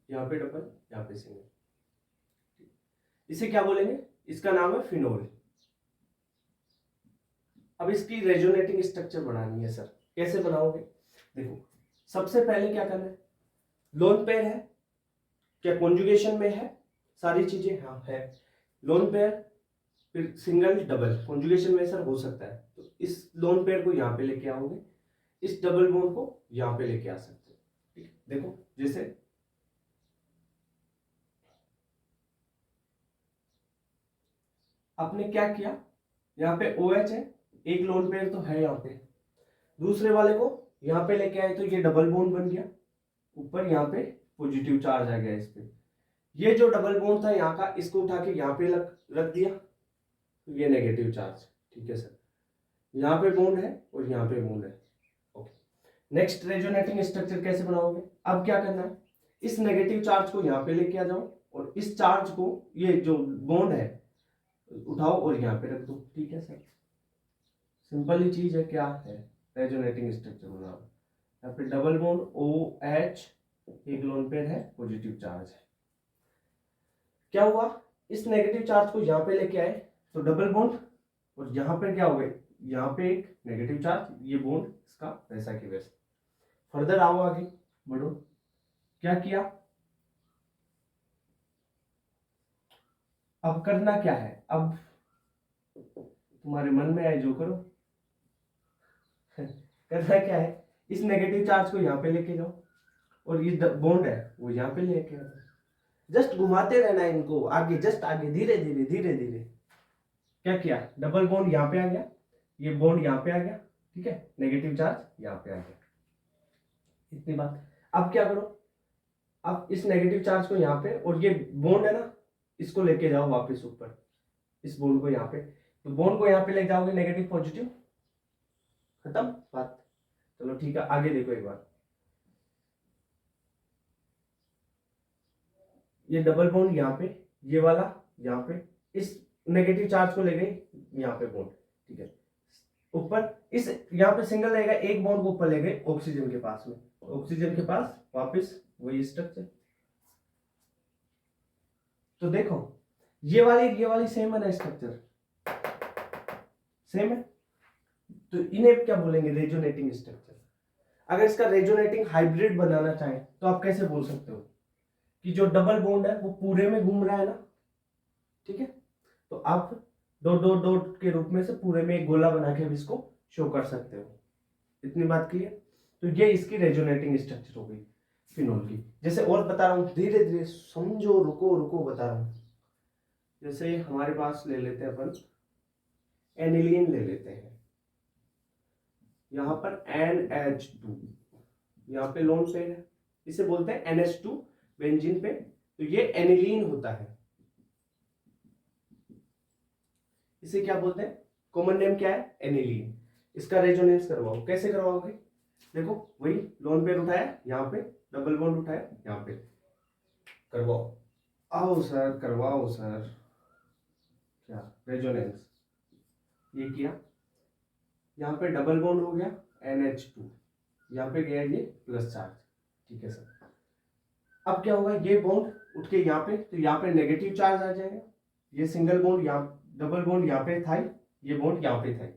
यहाँ पे डबल, यहाँ पे सिंगल, इसे क्या बोलेंगे, इसका नाम है फिनोल। अब इसकी रेजोनेटिंग स्ट्रक्चर बनानी है सर, कैसे बनाओगे, देखो सबसे पहले क्या करना है, लोन पेयर है, क्या कॉन्जुगेशन में है, सारी चीजें हाँ है, लोन पेयर, फिर सिंगल डबल, कॉन्जुगेशन में सर हो सकता है, तो इस लोन पेयर को यहाँ पे लेके आओगे, इस डबल बॉन्ड को यहाँ पे लेके आ सकते हो, ठीक है। देखो जैसे आपने क्या किया, यहाँ पे OH है, एक लोन पेयर तो है यहाँ पे, दूसरे वाले को यहाँ पे लेके आए तो ये डबल बॉन्ड बन गया, ऊपर यहाँ पे पॉजिटिव चार्ज आ गया इस पे, ये जो डबल बॉन्ड था यहाँ का, इसको उठा के यहाँ पे रख दिया, तो ये नेगेटिव चार्ज, ठीक है सर, यहाँ पे बॉन्ड है और यहाँ पे बॉन्ड है। ओके, नेक्स्ट रेजोनेटिंग स्ट्रक्चर कैसे बनाओगे, अब क्या करना है, इस नेगेटिव चार्ज को यहाँ पे लेके आ जाओ, और इस चार्ज को, ये जो बॉन्ड है उठाओ और यहाँ पे रख दो, ठीक है सर, सिंपल ही चीज है, क्या है रेजोनेटिंग स्ट्रक्चर बनाओ, यहाँ पे डबल बॉन्ड OH, एक लोन पेयर है, पॉजिटिव चार्ज है, क्या हुआ, इस नेगेटिव चार्ज को यहाँ पे लेके आए तो डबल बॉन्ड, और यहाँ पे क्या हो गए, यहाँ पे एक नेगेटिव चार्ज, ये बॉन्ड इसका वैसा की वैसा, फर्दर आओ आगे बढ़ो, क्या किया, अब करना क्या है, अब तुम्हारे मन में आए जो करो। करना क्या है, इस नेगेटिव चार्ज को यहाँ पे लेके जाओ, और ये बॉन्ड है वो यहाँ पे लेके आओ, जस्ट घुमाते रहना है इनको आगे, जस्ट आगे, धीरे धीरे धीरे धीरे, क्या किया, डबल बॉन्ड यहाँ पे आ गया, ये बॉन्ड यहाँ पे आ गया, ठीक है, नेगेटिव चार्ज यहाँ पे आ गया, इतनी बात। अब क्या करो, अब इस नेगेटिव चार्ज को यहाँ पे, और ये बॉन्ड है ना, इसको लेके जाओ वापस ऊपर, इस बॉन्ड को यहाँ पे, तो बॉन्ड को यहाँ पे ले जाओगे, नेगेटिव पॉजिटिव, खत्म बात। चलो ठीक है, आगे देखो एक बार, ये डबल बॉन्ड यहाँ पे, ये वाला यहाँ पे, इस नेगेटिव चार्ज को ले गई यहाँ पे बॉन्ड, ठीक है, ऊपर इस यहाँ पे सिंगल रहेगा, एक बॉन्ड को ऊपर ले गए ऑक्सीजन के पास में, ऑक्सीजन के पास वापस वही स्ट्रक्चर। तो देखो ये वाली सेम है ना, स्ट्रक्चर सेम है, तो इन्हें क्या बोलेंगे, रेजोनेटिंग स्ट्रक्चर। अगर इसका रेजोनेटिंग हाइब्रिड बनाना चाहें तो आप कैसे बोल सकते हो कि जो डबल बॉन्ड है वो पूरे में घूम रहा है ना, ठीक है, तो आप डॉट डॉट डॉट के रूप में से पूरे में एक गोला बना के इसको शो कर सकते हो। इतनी बात क्लियर। तो ये इसकी रेजोनेटिंग स्ट्रक्चर हो गई फिनोल की। जैसे और बता रहा हूं, धीरे धीरे समझो, रुको रुको बता रहा हूं। जैसे हमारे पास ले लेते हैं अपन एनिलीन ले लेते हैं, यहां पर NH2, यहाँ पे लोन पेयर है, इसे बोलते हैं NH2 बेंजीन पे, तो ये एनिलीन होता है। इसे क्या बोलते हैं, कॉमन नेम क्या है, एनिलीन। इसका रेजोनेंस करवाओ, कैसे करवाओगे, देखो वही लोन पेयर उठाया, यहाँ पे डबल बॉन्ड उठाया, यहाँ पे करवाओ। आओ सर करवाओ सर, क्या रेजोनेंस, ये किया, यहाँ पे डबल बॉन्ड हो गया NH2, यहाँ पे गया ये प्लस चार्ज, ठीक है सर। अब क्या होगा, ये बॉन्ड उठ के यहाँ पे, तो यहाँ पे नेगेटिव चार्ज आ जाएगा, ये सिंगल बॉन्ड यहाँ, डबल बॉन्ड यहाँ पे था, ये बॉन्ड यहाँ पे था।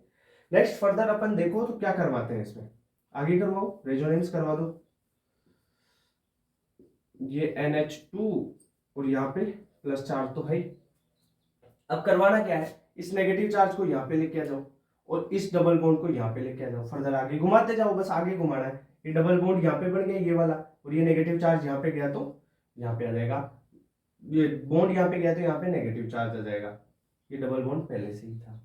नेक्स्ट फर्दर अपन देखो तो क्या करवाते हैं इसमें, आगे करवाओ, रेजोनेंस करवा दो, ये NH2 और यहाँ पे प्लस चार्ज तो है। अब करवाना क्या है, इस नेगेटिव चार्ज को यहाँ पे लेके आ जाओ और इस डबल बॉन्ड को यहाँ पे लेके आ जाओ, फर्दर आगे घुमाते जाओ, बस आगे घुमाना है। ये डबल बॉन्ड यहाँ पे बन गया ये वाला, और ये नेगेटिव चार्ज यहाँ पे गया तो यहाँ पे आ जाएगा, ये बॉन्ड यहाँ पे गया तो यहाँ पे नेगेटिव चार्ज आ जाएगा, ये डबल बॉन्ड पहले से ही था,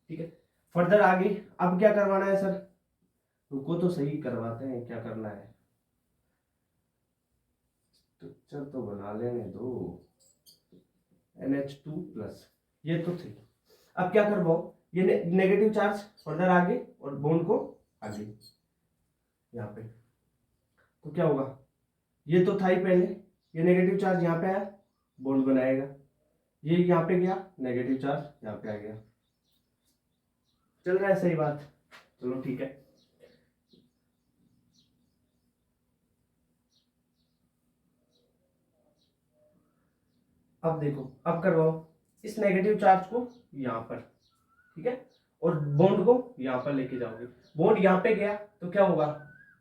ठीक है। फर्दर आगे अब क्या करवाना है सर, रुको तो सही करवाते हैं, क्या करना है, स्ट्रक्चर तो बना लेने दो, NH2 प्लस, ये तो थी। अब क्या करवाओ, ये नेगेटिव चार्ज फर्दर आगे और बॉन्ड को आगे यहाँ पे, तो क्या होगा, ये तो था ही पहले, ये नेगेटिव चार्ज यहाँ पे आया, बॉन्ड बनाएगा, ये यहाँ पे गया, नेगेटिव चार्ज यहाँ पे आ गया, चल रहा है सही बात, चलो ठीक है। अब देखो, अब करवाओ इस नेगेटिव चार्ज को यहाँ पर, ठीक है, और बॉन्ड को यहाँ पर लेके जाओगे, बॉन्ड यहाँ पे गया तो क्या होगा,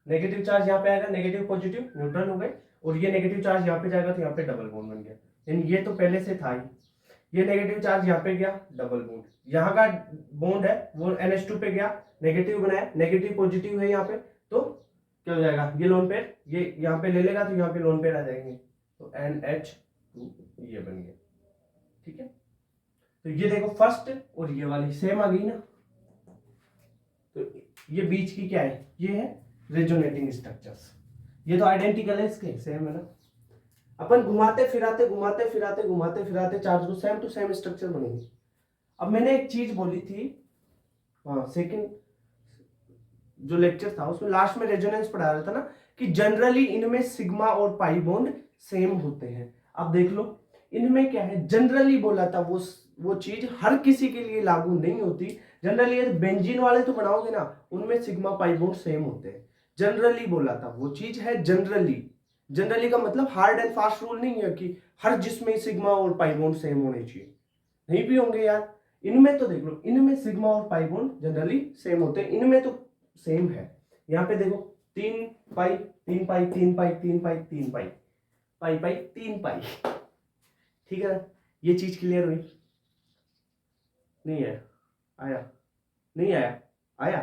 नेगेटिव चार्ज यहाँ पे आएगा, नेगेटिव पॉजिटिव न्यूट्रल हो गए, और ये नेगेटिव चार्ज यहाँ पे जाएगा तो यहाँ पे डबल बॉन्ड बन गया, यानी ये तो पहले से था ही, ये नेगेटिव चार्ज यहाँ पे गया, डबल बॉन्ड, यहाँ का बॉन्ड है वो NH2 पे गया, नेगेटिव बनाया, नेगेटिव पॉजिटिव है यहाँ पे, तो क्या हो जाएगा, ये लोन पेयर ये यहाँ पे ले लेगा तो यहाँ पे लोन पेयर आ जाएंगे, तो NH2 ये बन गया, ठीक है। तो ये देखो फर्स्ट और ये वाली सेम आ गई ना, तो ये बीच की क्या है, ये है रेजोनेटिंग स्ट्रक्चर्स, ये तो आइडेंटिकल है इसके, सेम है ना। अपन घुमाते फिराते घुमाते फिराते घुमाते फिराते चार्ज को सेम टू सेम स्ट्रक्चर बनेगी। अब मैंने एक चीज बोली थी, हाँ सेकंड जो लेक्चर था उसमें लास्ट में रेजोनेंस पढ़ा रहा था ना, कि जनरली इनमें सिग्मा और पाई बॉन्ड सेम होते हैं। अब देख लो इनमें क्या है, जनरली बोला था, वो चीज हर किसी के लिए लागू नहीं होती। जनरली बेंजीन वाले तो बनाओगे ना, उनमें सिग्मा पाई बॉन्ड सेम होते हैं, जनरली बोला था, वो चीज है जनरली। जनरली का मतलब हार्ड एंड फास्ट रूल नहीं है कि हर जिसमें सिग्मा और पाई बॉन्ड सेम होने चाहिए, नहीं भी होंगे यार। इनमें तो देख लो, इनमें सिग्मा और पाई बॉन्ड जनरली सेम होते हैं, इनमें तो सेम है। यहाँ पे देखो 3 पाई 3 पाई 3 पाई 3 पाई 3 पाई पाई पाई 3 पाई, ठीक है ना, ये चीज क्लियर हुई, नहीं है आया, नहीं आया, आया।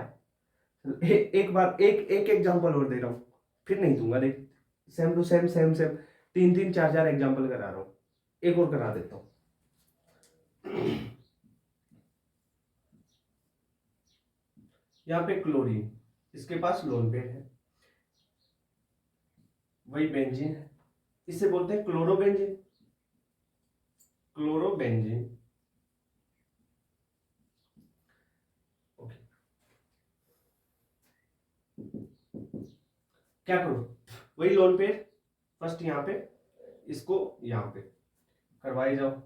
एक बार एक एग्जांपल और दे रहा हूं, फिर नहीं दूंगा, देख same to same same same 3 3 4 4 example करा रहा हूं, एक और करा देता हूं। यहाँ पे क्लोरीन, इसके पास लोन पेयर है, वही बेंजीन है, इसे बोलते हैं क्लोरोबेंजीन, क्लोरोबेंजीन, ओके। क्या करो, वही लोन पेयर फर्स्ट यहाँ पे, इसको यहाँ पे करवाए जाओ,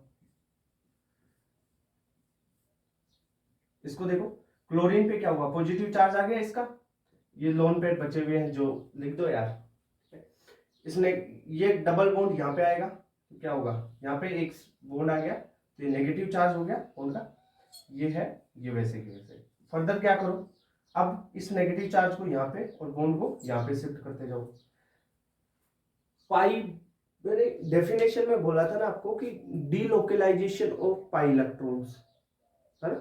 इसको देखो क्लोरीन पे क्या हुआ, पॉजिटिव चार्ज आ गया इसका, ये लोन पेयर बचे हुए हैं जो लिख दो यार, इसने ये डबल बॉन्ड यहाँ पे आएगा, क्या होगा, यहाँ पे एक बॉन्ड आ गया तो ये नेगेटिव चार्ज हो गया बॉन्ड का, ये है, ये वैसे की वैसे। फर्दर क्या करो, अब इस नेगेटिव चार्ज को यहाँ पे और बॉन्ड को यहाँ पे शिफ्ट करते जाओ। पाई, मैंने डेफिनेशन में बोला था ना आपको कि डीलोकेलाइजेशन ऑफ पाई इलेक्ट्रॉन्स, है ना,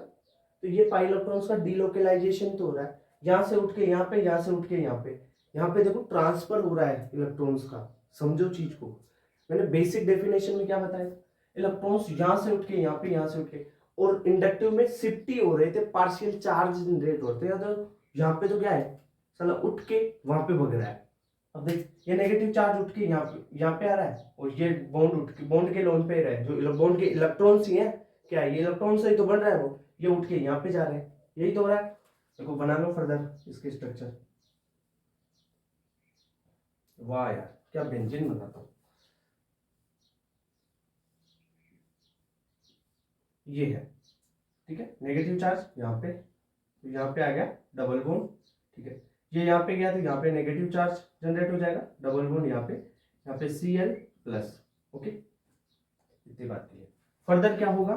तो ये पाई इलेक्ट्रॉन्स का डीलोकेलाइजेशन तो हो रहा है, यहाँ से उठ के यहाँ पे, यहाँ से उठ के यहाँ पे, यहाँ पे देखो ट्रांसफर हो रहा है इलेक्ट्रॉन्स का, समझो चीज को। मैंने बेसिक डेफिनेशन में क्या बताया, इलेक्ट्रॉन्स यहाँ से उठ के यहाँ पे, यहाँ से उठ के, और इंडक्टिव में शिफ्ट ही हो रहे थे, पार्शियल चार्ज जनरेट होते हैं, तो यहाँ पे तो क्या है, साला उठ के वहां पे भग रहा है। अब देख, ये नेगेटिव चार्ज उठ के यहाँ पे आ रहा है, और ये बॉन्ड उठ के बॉन्ड के लोन पे रहा है, जो बॉन्ड के इलेक्ट्रॉन्स ही है, क्या है, ये इलेक्ट्रॉन से ही तो बन रहा है, वो ये उठ के यहाँ पे जा रहे हैं, यही तो हो रहा है। देखो बना लो फर्दर इसके स्ट्रक्चर। वाह यार क्या व्यंजन बनाता हूँ। ये है, ठीक है, नेगेटिव चार्ज यहाँ पे, तो यहाँ पे आ गया डबल बॉन्ड, ठीक है, ये यहाँ पे गया तो यहाँ पे नेगेटिव चार्ज जनरेट हो जाएगा, डबल बॉन्ड यहाँ पे Cl प्लस, ओके, इतनी बात की है। फर्दर क्या होगा,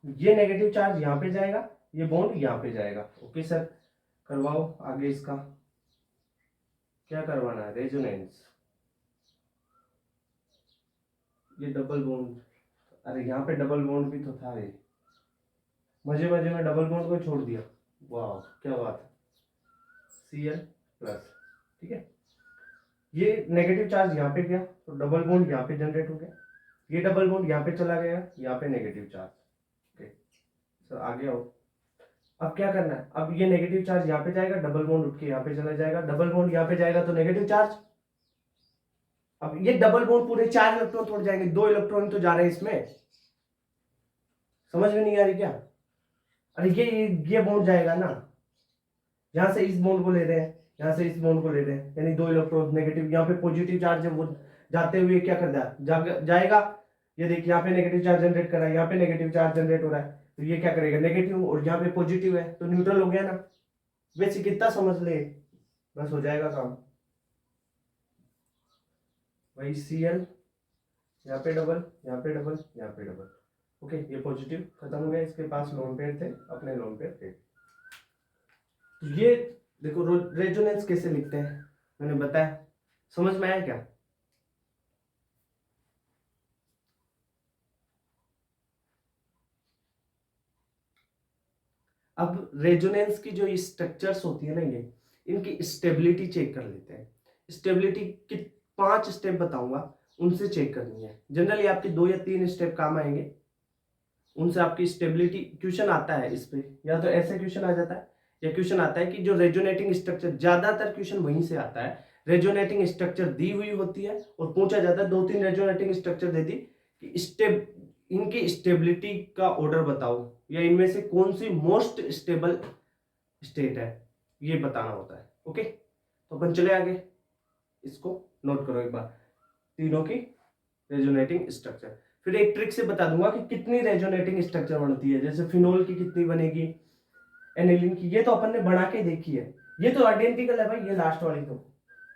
ये नेगेटिव चार्ज यहाँ पे जाएगा, ये बॉन्ड यहाँ पे जाएगा, ओके सर, करवाओ आगे इसका, क्या करवाना है, रेजोनेंस, ये डबल बॉन्ड, अरे यहाँ पे डबल बॉन्ड भी तो था, ये मजे मजे में डबल बॉन्ड को छोड़ दिया, वाह क्या बात है, Cl प्लस, ठीक है, ये नेगेटिव चार्ज यहाँ पे गया तो डबल बॉन्ड यहाँ पे जनरेट हो गया, ये डबल बॉन्ड यहाँ पे चला गया, यहाँ पे नेगेटिव चार्ज, ओके सर आगे आओ। अब क्या करना है, अब ये नेगेटिव चार्ज यहाँ पे जाएगा, डबल बॉन्ड उठ के यहाँ पे चला जाएगा, डबल बॉन्ड यहाँ पे जाएगा तो नेगेटिव चार्ज, अब ये डबल बॉन्ड पूरे 4 इलेक्ट्रॉन तोड़ जाएंगे, 2 इलेक्ट्रॉन तो जा रहे हैं इसमें, समझ में नहीं आ रही क्या, अरे ये बॉन्ड जाएगा ना, यहां से इस बॉन्ड को ले रहे हैं, यहां से इस बॉन्ड को ले रहे हैं, यानी 2 इलेक्ट्रॉन नेगेटिव, यहाँ पे पॉजिटिव चार्ज है वो जाते हुए क्या कर जाएगा, ये देखिए यहाँ पे नेगेटिव चार्ज जनरेट कर रहा है, यहाँ पे नेगेटिव चार्ज जनरेट हो रहा है, तो ये क्या करेगा नेगेटिव, और यहाँ पे पॉजिटिव है तो न्यूट्रल हो गया ना, वैसे कितना समझ ले, बस हो जाएगा काम। वही Cl, यहाँ पे डबल, यहाँ पे डबल, यहाँ पे डबल, ओके, ये पॉजिटिव खत्म हो गया, इसके पास लोन पेयर थे, अपने लोन पेयर थे। तो ये देखो रेजोनेंस कैसे लिखते हैं, मैंने बताया, समझ में आया क्या। अब रेजोनेंस की जो स्ट्रक्चर्स होती है ना, ये इनकी स्टेबिलिटी चेक कर लेते हैं। स्टेबिलिटी की 5 स्टेप बताऊंगा, उनसे चेक करनी है, जनरली आपके 2 या 3 स्टेप काम आएंगे, उनसे आपकी स्टेबिलिटी, क्वेश्चन आता है इस पे, या तो ऐसे क्वेश्चन आ जाता है, या क्वेश्चन आता है कि जो रेजोनेटिंग स्ट्रक्चर, ज्यादातर क्वेश्चन वहीं से आता है, रेजोनेटिंग स्ट्रक्चर दी हुई होती है और पूछा जाता है 2-3 रेजोनेटिंग स्ट्रक्चर दे दी कि स्टेप, इनकी स्टेबिलिटी का ऑर्डर बताओ, या इनमें से कौन सी मोस्ट स्टेबल स्टेट है, ये बताना होता है, ओके। तो अपन चले आगे, इसको नोट करो एक बार, तीनों की रेजोनेटिंग स्ट्रक्चर, फिर एक ट्रिक से बता दूंगा कि कितनी रेजोनेटिंग स्ट्रक्चर बनती है, जैसे फिनोल की कितनी बनेगी, एनिलीन की, ये तो अपन ने बना के देखी है, ये तो आइडेंटिकल है भाई, ये लास्ट वाली तो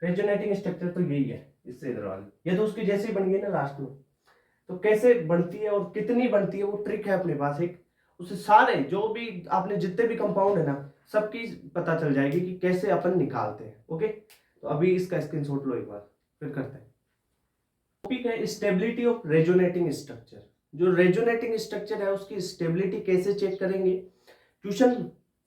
रेजोनेटिंग स्ट्रक्चर तो यही है, इससे इधर वाली, ये तो उसकी जैसी बन गई ना लास्ट में। तो कैसे बनती है और कितनी बनती है, वो ट्रिक है अपने पास एक, उससे सारे जो भी आपने जितने भी कंपाउंड है ना, सबकी पता चल जाएगी कि कैसे अपन निकालते हैं, ओके। तो अभी इसका स्क्रीनशॉट लो एक बार, फिर करते हैं। टॉपिक है स्टेबिलिटी ऑफ रेजोनेटिंग स्ट्रक्चर। जो रेजोनेटिंग स्ट्रक्चर है उसकी स्टेबिलिटी कैसे चेक करेंगे, क्वेश्चन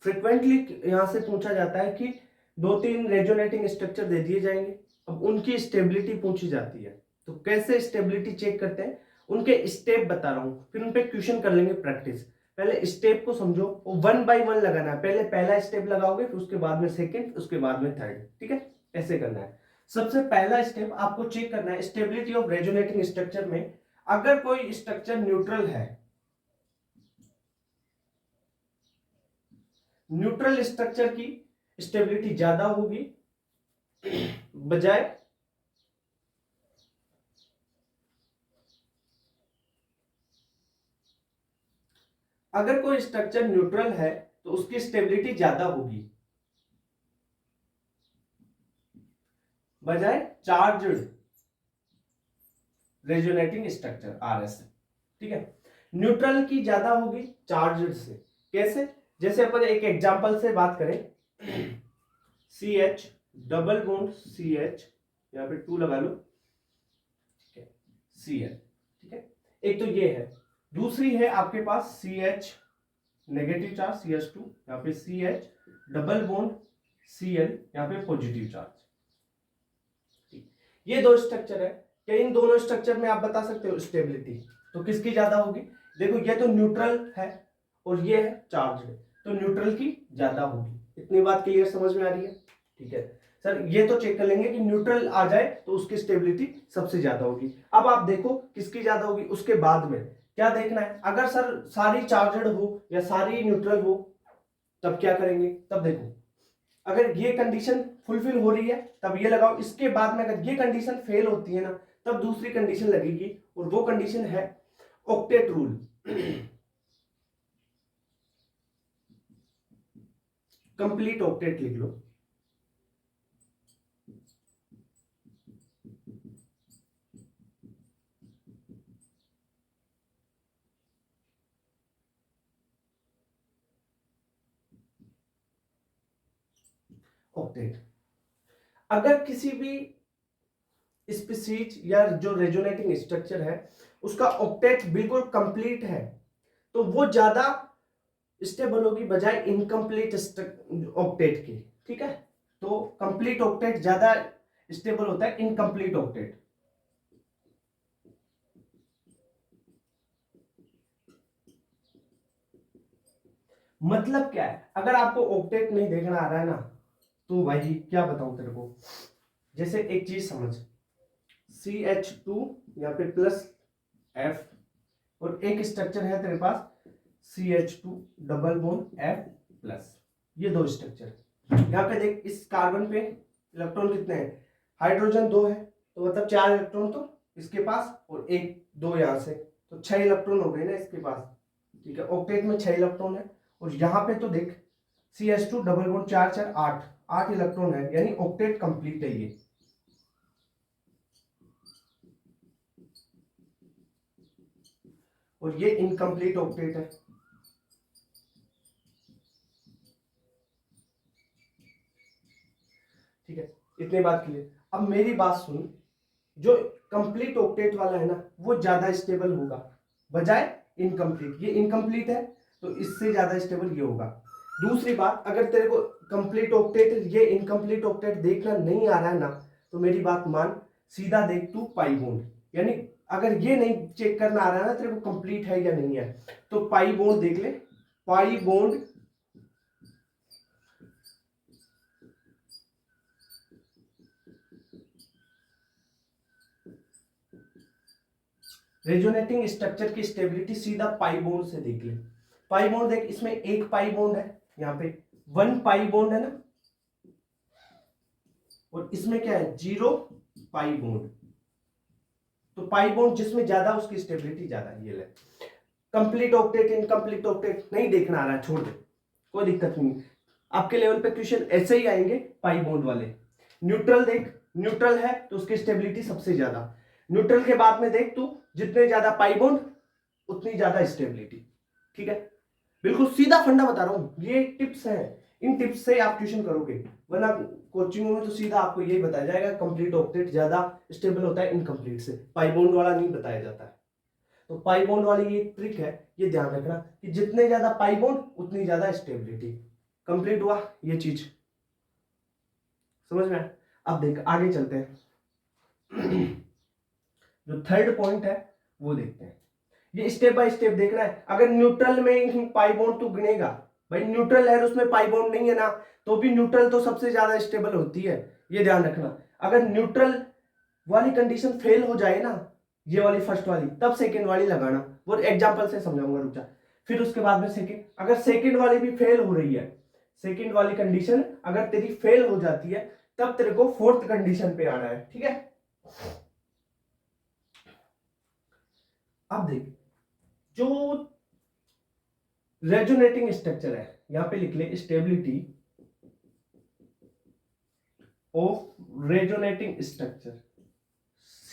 फ्रिक्वेंटली यहां से पूछा जाता है कि 2-3 रेजोनेटिंग स्ट्रक्चर दे दिए जाएंगे, अब उनकी स्टेबिलिटी पूछी जाती है, तो कैसे स्टेबिलिटी चेक करते हैं, उनके स्टेप बता रहा हूं, फिर उन पे क्वेश्चन कर लेंगे प्रैक्टिस। पहले स्टेप को समझो, वो 1 बाय 1 लगाना है, पहले पहला स्टेप लगाओगे, फिर उसके बाद में सेकंड, उसके बाद में थर्ड, ठीक है, ऐसे करना है। सबसे पहला स्टेप आपको चेक करना है स्टेबिलिटी ऑफ रेजोनेटिंग स्ट्रक्चर में, अगर कोई स्ट्रक्चर न्यूट्रल है, न्यूट्रल स्ट्रक्चर की स्टेबिलिटी ज्यादा होगी बजाय अगर कोई स्ट्रक्चर न्यूट्रल है तो उसकी स्टेबिलिटी ज्यादा होगी बजाय चार्ज्ड रेजोनेटिंग स्ट्रक्चर आरएस। ठीक है, न्यूट्रल की ज्यादा होगी चार्ज्ड से। कैसे? जैसे अपन एक एग्जांपल से बात करें, C H double bond C H, यहां पे 2 लगा लो, ठीक है, सी एल। ठीक है, एक तो ये है। दूसरी है आपके पास C H negative charge C H 2, यहाँ पे C H double bond C L, यहाँ पे पॉजिटिव चार्ज। ये दो स्ट्रक्चर है। क्या इन दोनों स्ट्रक्चर में आप बता सकते हो स्टेबिलिटी? तो किसकी ज्यादा होगी? देखो ये तो न्यूट्रल है और ये है चार्ज है, तो न्यूट्रल की ज्यादा होगी। इतनी बात क्लियर समझ में आ रही है? ठीक है सर, ये तो चेक कर लेंगे कि न्यूट्रल आ जाए तो उसकी स्टेबिलिटी सबसे ज्यादा होगी। अब आप देखो किसकी ज्यादा होगी, उसके बाद में क्या देखना है। अगर सर सारी चार्जड हो या सारी न्यूट्रल हो तब क्या करेंगे? तब देखो अगर ये कंडीशन फुलफिल हो रही है तब ये लगाओ, इसके बाद में अगर ये कंडीशन फेल होती है ना तब दूसरी कंडीशन लगेगी, और वो कंडीशन है ऑक्टेट रूल। कंप्लीट ऑक्टेट लिख लो। ऑक्टेट अगर किसी भी स्पीसीज या जो रेजोनेटिंग स्ट्रक्चर है उसका ऑक्टेट बिल्कुल कंप्लीट है तो वो ज्यादा स्टेबल होगी बजाय इनकम्प्लीट ऑक्टेट की। ठीक है, तो कंप्लीट ऑक्टेट ज्यादा स्टेबल होता है इनकम्प्लीट ऑक्टेट। मतलब क्या है, अगर आपको ऑक्टेट नहीं देखना आ रहा है ना तो भाई क्या बताऊं तेरे को। जैसे एक चीज समझ, CH2 यहाँ पे प्लस F, और एक स्ट्रक्चर है तेरे पास CH2 double bond F plus, ये दो स्ट्रक्चर। यहाँ पे देख इस कार्बन पे इलेक्ट्रॉन कितने हैं? हाइड्रोजन 2 है, तो मतलब 4 इलेक्ट्रॉन तो इसके पास और 1 2 यहाँ से, तो 6 इलेक्ट्रॉन हो गए ना इसके पास। ठीक है, ऑक्टेट में 6 इलेक्ट्रॉन है, और यहाँ पे तो देख CH2 डबल बॉन्ड 4 4 8 इलेक्ट्रॉन है, यानी ऑक्टेट कंप्लीट है ये। और ये इनकम्प्लीट ऑक्टेट है। ठीक है, इतनी बात क्लियर। अब मेरी बात सुन, जो कंप्लीट ऑक्टेट वाला है ना वो ज्यादा स्टेबल होगा बजाय इनकम्प्लीट। ये इनकम्प्लीट है तो इससे ज्यादा स्टेबल ये होगा। दूसरी बात, अगर तेरे को कंप्लीट ऑक्टेट ये इनकम्प्लीट ऑक्टेट देखना नहीं आ रहा है ना तो मेरी बात मान, सीधा देख तू पाई बॉन्ड। यानी अगर ये नहीं चेक करना आ रहा है ना तेरे को कंप्लीट है या नहीं है, तो पाई बॉन्ड देख ले। पाई बॉन्ड रेजोनेटिंग स्ट्रक्चर की स्टेबिलिटी सीधा पाई बॉन्ड से देख ले। पाई बॉन्ड देख, इसमें एक पाई बॉन्ड है, यहाँ पे 1 पाई बॉन्ड है ना, और इसमें क्या है 0 पाई बॉन्ड। तो पाई बॉन्ड जिसमें ज्यादा उसकी स्टेबिलिटी ज्यादा। ये ले, कंप्लीट ऑक्टेट इनकम्प्लीट ऑक्टेट नहीं देखना आ रहा है, छोड़ दे, कोई दिक्कत नहीं। आपके लेवल पे क्वेश्चन ऐसे ही आएंगे पाई बॉन्ड वाले। न्यूट्रल देख, न्यूट्रल है तो उसकी स्टेबिलिटी सबसे ज्यादा। न्यूट्रल के बाद में देख तू, जितने ज्यादा पाई बॉन्ड उतनी ज्यादा स्टेबिलिटी। ठीक है, बिल्कुल सीधा फंडा बता रहा हूं, ये टिप्स हैं, इन टिप्स से आप ट्यूशन करोगे, वरना कोचिंग में तो सीधा आपको यही बताया जाएगा कंप्लीट ऑक्टेट ज्यादा स्टेबल होता है इनकम्प्लीट से, पाई बॉन्ड वाला नहीं बताया जाता है। तो पाई बॉन्ड वाली ये ट्रिक है, ये ध्यान रखना कि जितने ज्यादा पाई बॉन्ड उतनी ज्यादा स्टेबिलिटी। कंप्लीट हुआ ये चीज, समझ में आया? अब देख आगे चलते हैं। जो थर्ड पॉइंट है वो देखते हैं। ये स्टेप बाय स्टेप देखना है। अगर न्यूट्रल में पाई बॉन्ड तू गिनेगा, भाई न्यूट्रल है उसमें पाई बॉन्ड नहीं है ना, तो भी न्यूट्रल तो सबसे ज्यादा स्टेबल होती है, ये ध्यान रखना। अगर न्यूट्रल वाली कंडीशन फेल हो जाए ना, ये वाली फर्स्ट वाली, तब सेकेंड वाली लगाना। वो एग्जांपल से समझाऊंगा, रुक जा। फिर उसके बाद में सेकेंड, अगर सेकेंड वाली भी फेल हो रही है, सेकेंड वाली कंडीशन अगर तेरी फेल हो जाती है तब तेरे को फोर्थ कंडीशन पे आना है। ठीक है, अब देख, जो रेजोनेटिंग स्ट्रक्चर है, यहां पे लिख ले स्टेबिलिटी ऑफ रेजोनेटिंग स्ट्रक्चर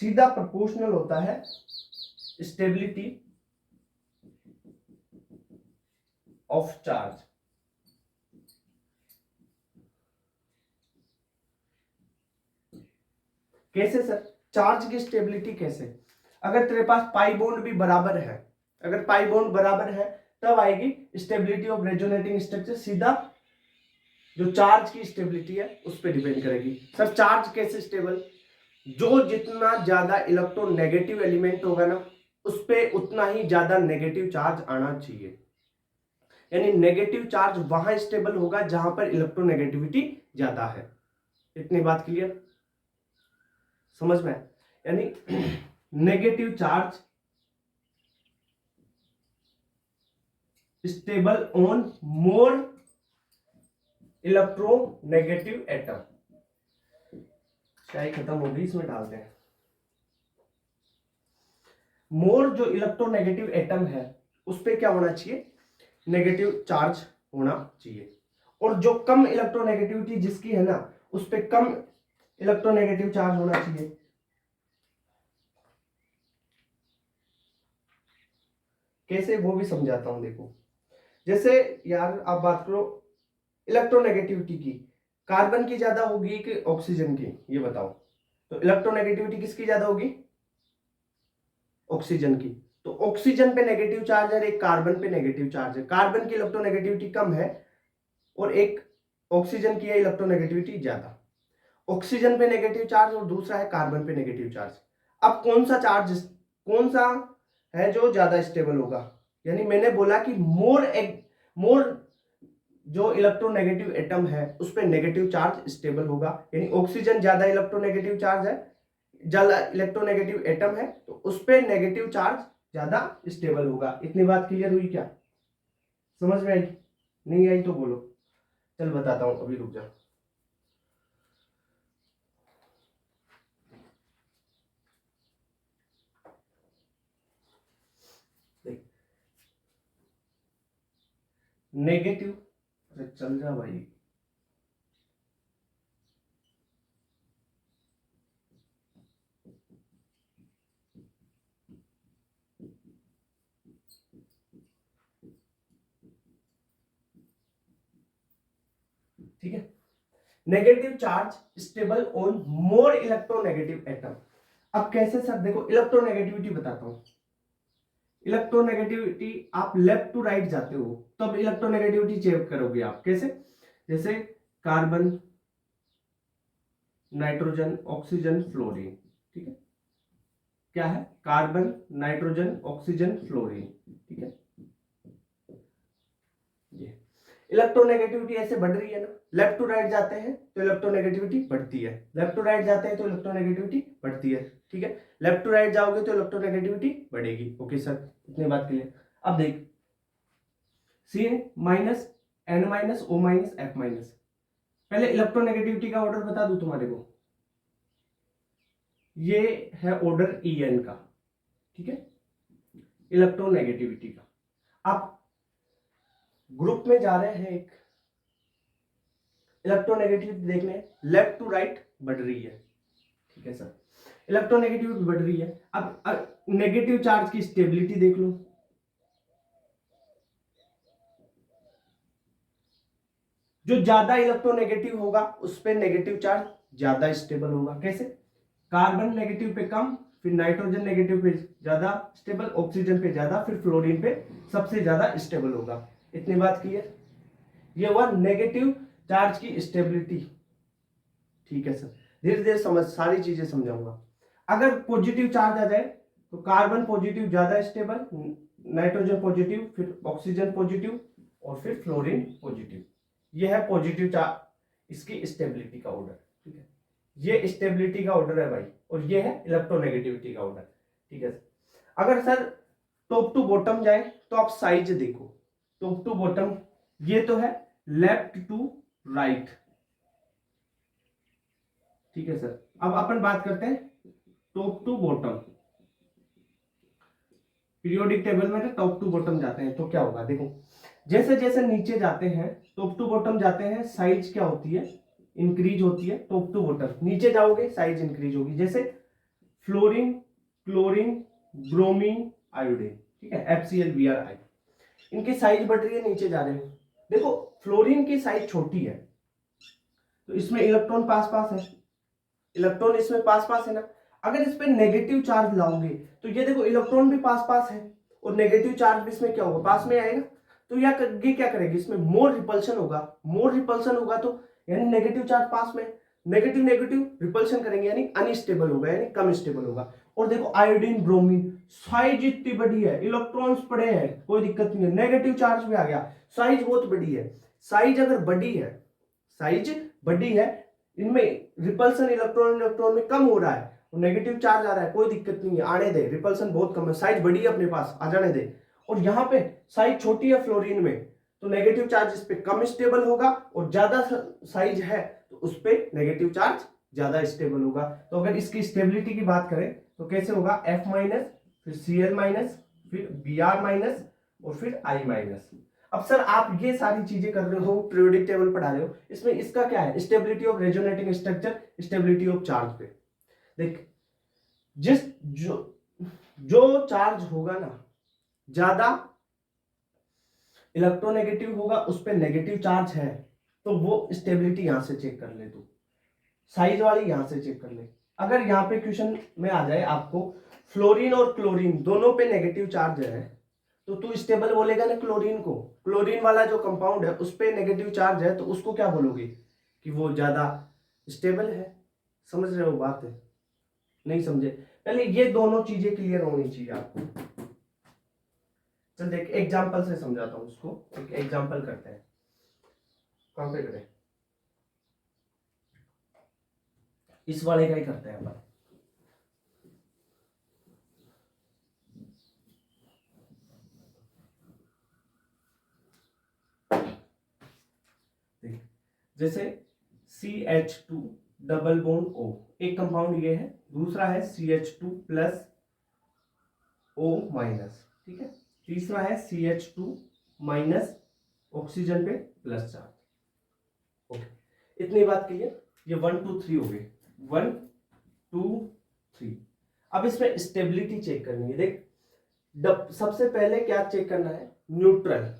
सीधा प्रोपोर्शनल होता है स्टेबिलिटी ऑफ चार्ज। कैसे सर? चार्ज की स्टेबिलिटी कैसे? अगर तेरे पास पाई बॉन्ड भी बराबर है, अगर पाई बॉन्ड बराबर है तब आएगी स्टेबिलिटी ऑफ रेजोनेटिंग स्ट्रक्चर, सीधा जो चार्ज की स्टेबिलिटी है उस पर डिपेंड करेगी। सर चार्ज कैसे स्टेबल? जो जितना ज्यादा इलेक्ट्रोनेगेटिव एलिमेंट होगा ना उस पे उतना ही ज्यादा नेगेटिव चार्ज आना चाहिए, यानी नेगेटिव चार्ज वहां स्टेबल होगा जहां पर इलेक्ट्रोनेगेटिविटी ज्यादा है। इतनी बात क्लियर समझ में? यानी negative charge stable on more electronegative atom. चाय खत्म हो गई, इसमें डालते हैं। मोर जो इलेक्ट्रोनेगेटिव एटम है उस पे क्या होना चाहिए? नेगेटिव चार्ज होना चाहिए। और जो कम इलेक्ट्रोनेगेटिविटी जिसकी है ना उस पे कम इलेक्ट्रोनेगेटिव चार्ज होना चाहिए। कैसे वो भी समझाता हूं। देखो जैसे यार आप बात करो इलेक्ट्रोनेगेटिविटी की, कार्बन की ज्यादा होगी कि ऑक्सीजन की, ये बताओ। तो इलेक्ट्रोनेगेटिविटी किसकी ज्यादा होगी? ऑक्सीजन की। तो ऑक्सीजन पे नेगेटिव चार्ज है, एक कार्बन पे नेगेटिव चार्ज है। कार्बन की इलेक्ट्रोनेगेटिविटी कम है और एक ऑक्सीजन की है इलेक्ट्रोनेगेटिविटी ज्यादा। ऑक्सीजन पे नेगेटिव चार्ज और दूसरा है कार्बन पे नेगेटिव चार्ज। अब कौन सा है जो ज्यादा स्टेबल होगा? यानी मैंने बोला कि मोर जो इलेक्ट्रोनेगेटिव एटम है उस पे नेगेटिव चार्ज स्टेबल होगा, यानी ऑक्सीजन ज्यादा इलेक्ट्रोनेगेटिव चार्ज है, ज्यादा इलेक्ट्रोनेगेटिव एटम है तो उस पे नेगेटिव चार्ज ज्यादा स्टेबल होगा। इतनी बात क्लियर हुई क्या? समझ में आई? नहीं आई तो बोलो, चल बताता हूं, अभी रुक जा। नेगेटिव, अरे चल जा भाई। ठीक है, negative charge stable on more electronegative atom. अब कैसे सर? देखो इलेक्ट्रोनेगेटिविटी बताता हूं। इलेक्ट्रोनेगेटिविटी आप लेफ्ट टू राइट जाते हो तब इलेक्ट्रोनेगेटिविटी चेक करोगे आप। कैसे? जैसे कार्बन, नाइट्रोजन, ऑक्सीजन, फ्लोरीन। ठीक है, क्या है? Carbon, nitrogen, oxygen, fluorine. ठीक है, ये इलेक्ट्रोनेगेटिविटी ऐसे बढ़ रही है ना, लेफ्ट टू राइट जाते हैं तो इलेक्ट्रोनेगेटिविटी बढ़ती है, लेफ्ट टू राइट जाते हैं तो इलेक्ट्रोनेगेटिविटी बढ़ती है। ठीक है, लेफ्ट टू राइट जाओगे तो इलेक्ट्रोनेगेटिविटी बढ़ेगी। ओके सर, इतनी बात क्लियर। अब देख C minus N minus O minus F minus, पहले इलेक्ट्रोनेगेटिविटी का ऑर्डर बता दूं तुम्हारे को, ये है ऑर्डर ई एन का। ठीक है, इलेक्ट्रोनेगेटिविटी का। आप ग्रुप में जा रहे हैं, एक इलेक्ट्रोनेगेटिविटी देखने, लेफ्ट टू राइट बढ़ रही है। ठीक है सर, इलेक्ट्रोनेगेटिविटी बढ़ रही है। अब नेगेटिव चार्ज की स्टेबिलिटी देख लो। जो ज्यादा इलेक्ट्रोनेगेटिव होगा उस पे नेगेटिव चार्ज ज्यादा स्टेबल होगा। कैसे? कार्बन नेगेटिव पे कम, फिर नाइट्रोजन नेगेटिव पे ज्यादा स्टेबल, ऑक्सीजन पे ज्यादा, फिर फ्लोरीन पे सबसे ज्यादा स्टेबल होगा। इतनी बात क्लियर? ये हुआ नेगेटिव चार्ज की स्टेबिलिटी। ठीक है सर, धीरे धीरे समझ, सारी चीजें समझाऊंगा। अगर पॉजिटिव चार्ज आ जाए तो कार्बन पॉजिटिव ज्यादा स्टेबल, नाइट्रोजन पॉजिटिव, फिर ऑक्सीजन पॉजिटिव और फिर फ्लोरीन पॉजिटिव। यह है पॉजिटिव चार्ज, इसकी स्टेबिलिटी का ऑर्डर। ठीक है, ये स्टेबिलिटी का ऑर्डर है भाई, और ये है इलेक्ट्रोनेगेटिविटी का ऑर्डर। ठीक है, अगर सर टॉप टू बॉटम जाए तो आप साइज देखो, टॉप टू बॉटम ये तो है लेफ्ट टू राइट। ठीक है सर, अब अपन बात करते हैं top to bottom. Periodic table में टॉप टू बॉटम जाते हैं तो क्या होगा? देखो जैसे जैसे नीचे जाते हैं, टॉप टू बॉटम जाते हैं, साइज क्या होती है, इंक्रीज होती है। टॉप टू बॉटम नीचे जाओगे साइज इंक्रीज होगी। जैसे फ्लोरीन, क्लोरीन, ब्रोमीन, आयोडीन, ठीक है, FCl, Br, इनकी साइज बढ़ रही है, नीचे जा रहे हैं। देखो फ्लोरीन की साइज छोटी है तो इसमें इलेक्ट्रॉन पास पास है, इलेक्ट्रॉन इसमें पास पास है ना। अगर इस पे नेगेटिव चार्ज लाओगे तो ये देखो इलेक्ट्रॉन भी पास पास है और नेगेटिव चार्ज भी इसमें क्या होगा, पास में आएगा। तो ये क्या करेगी, इसमें मोर रिपल्शन होगा। मोर रिपल्शन होगा तो यानी नेगेटिव चार्ज पास में, नेगेटिव नेगेटिव रिपल्शन करेंगे यानी अनस्टेबल होगा, यानी कम स्टेबल होगा। और देखो आयोडीन, ब्रोमीन, साइज इतनी बड़ी है, इलेक्ट्रॉन्स पड़े हैं, कोई दिक्कत नहीं है, नेगेटिव चार्ज भी आ गया, साइज बहुत बड़ी है। साइज अगर बड़ी है, साइज बड़ी है, इनमें रिपल्सन इलेक्ट्रॉन इलेक्ट्रॉन में कम हो रहा है, नेगेटिव चार्ज आ रहा है, कोई दिक्कत नहीं है, आने दे, रिपल्सन बहुत कम है, साइज बड़ी है अपने पास, आ जाने दे। और यहाँ पे साइज छोटी है फ्लोरीन में, तो नेगेटिव चार्ज इस पे कम स्टेबल होगा, और ज्यादा साइज है तो उस पे नेगेटिव चार्ज ज्यादा स्टेबल होगा। तो अगर इसकी स्टेबिलिटी की बात करें तो कैसे होगा, F माइनस, फिर Cl माइनस, फिर Br माइनस, और फिर I माइनस। अब सर आप ये सारी चीजें कर रहे हो, पीरियोडिक टेबल पढ़ा रहे हो, इसमें इसका क्या है, stability of resonating structure, stability of charge पे। देख जिस जो जो चार्ज होगा ना, ज्यादा इलेक्ट्रोनेगेटिव होगा, उस पर नेगेटिव चार्ज है, तो वो स्टेबिलिटी यहां से चेक कर ले तू, साइज वाली यहां से चेक कर ले। अगर यहाँ पे क्वेश्चन में आ जाए आपको फ्लोरीन और क्लोरीन दोनों पे नेगेटिव चार्ज है, तो तू स्टेबल बोलेगा ना क्लोरीन को, क्लोरीन वाला जो कंपाउंड है उस पे नेगेटिव चार्ज है, तो उसको क्या बोलोगे कि वो ज्यादा स्टेबल है। समझ रहे हो बात है, नहीं समझे, पहले ये दोनों चीजें क्लियर होनी चाहिए आपको। चल देख एग्जांपल से समझाता हूं उसको, एक एग्जांपल करते हैं। कहां पे करें, इस वाले का ही करते हैं अपन। जैसे CH2 डबल बॉन्ड O, एक कंपाउंड ये है, दूसरा है CH2 प्लस O माइनस, ठीक है, तीसरा है CH2 माइनस, ऑक्सीजन पे प्लस चार्ज। ओके, इतनी बात क्लियर। ये 1 2 3 हो गए, 1 2 3। अब इसमें स्टेबिलिटी चेक करनी है। देख सबसे पहले क्या चेक करना है, न्यूट्रल,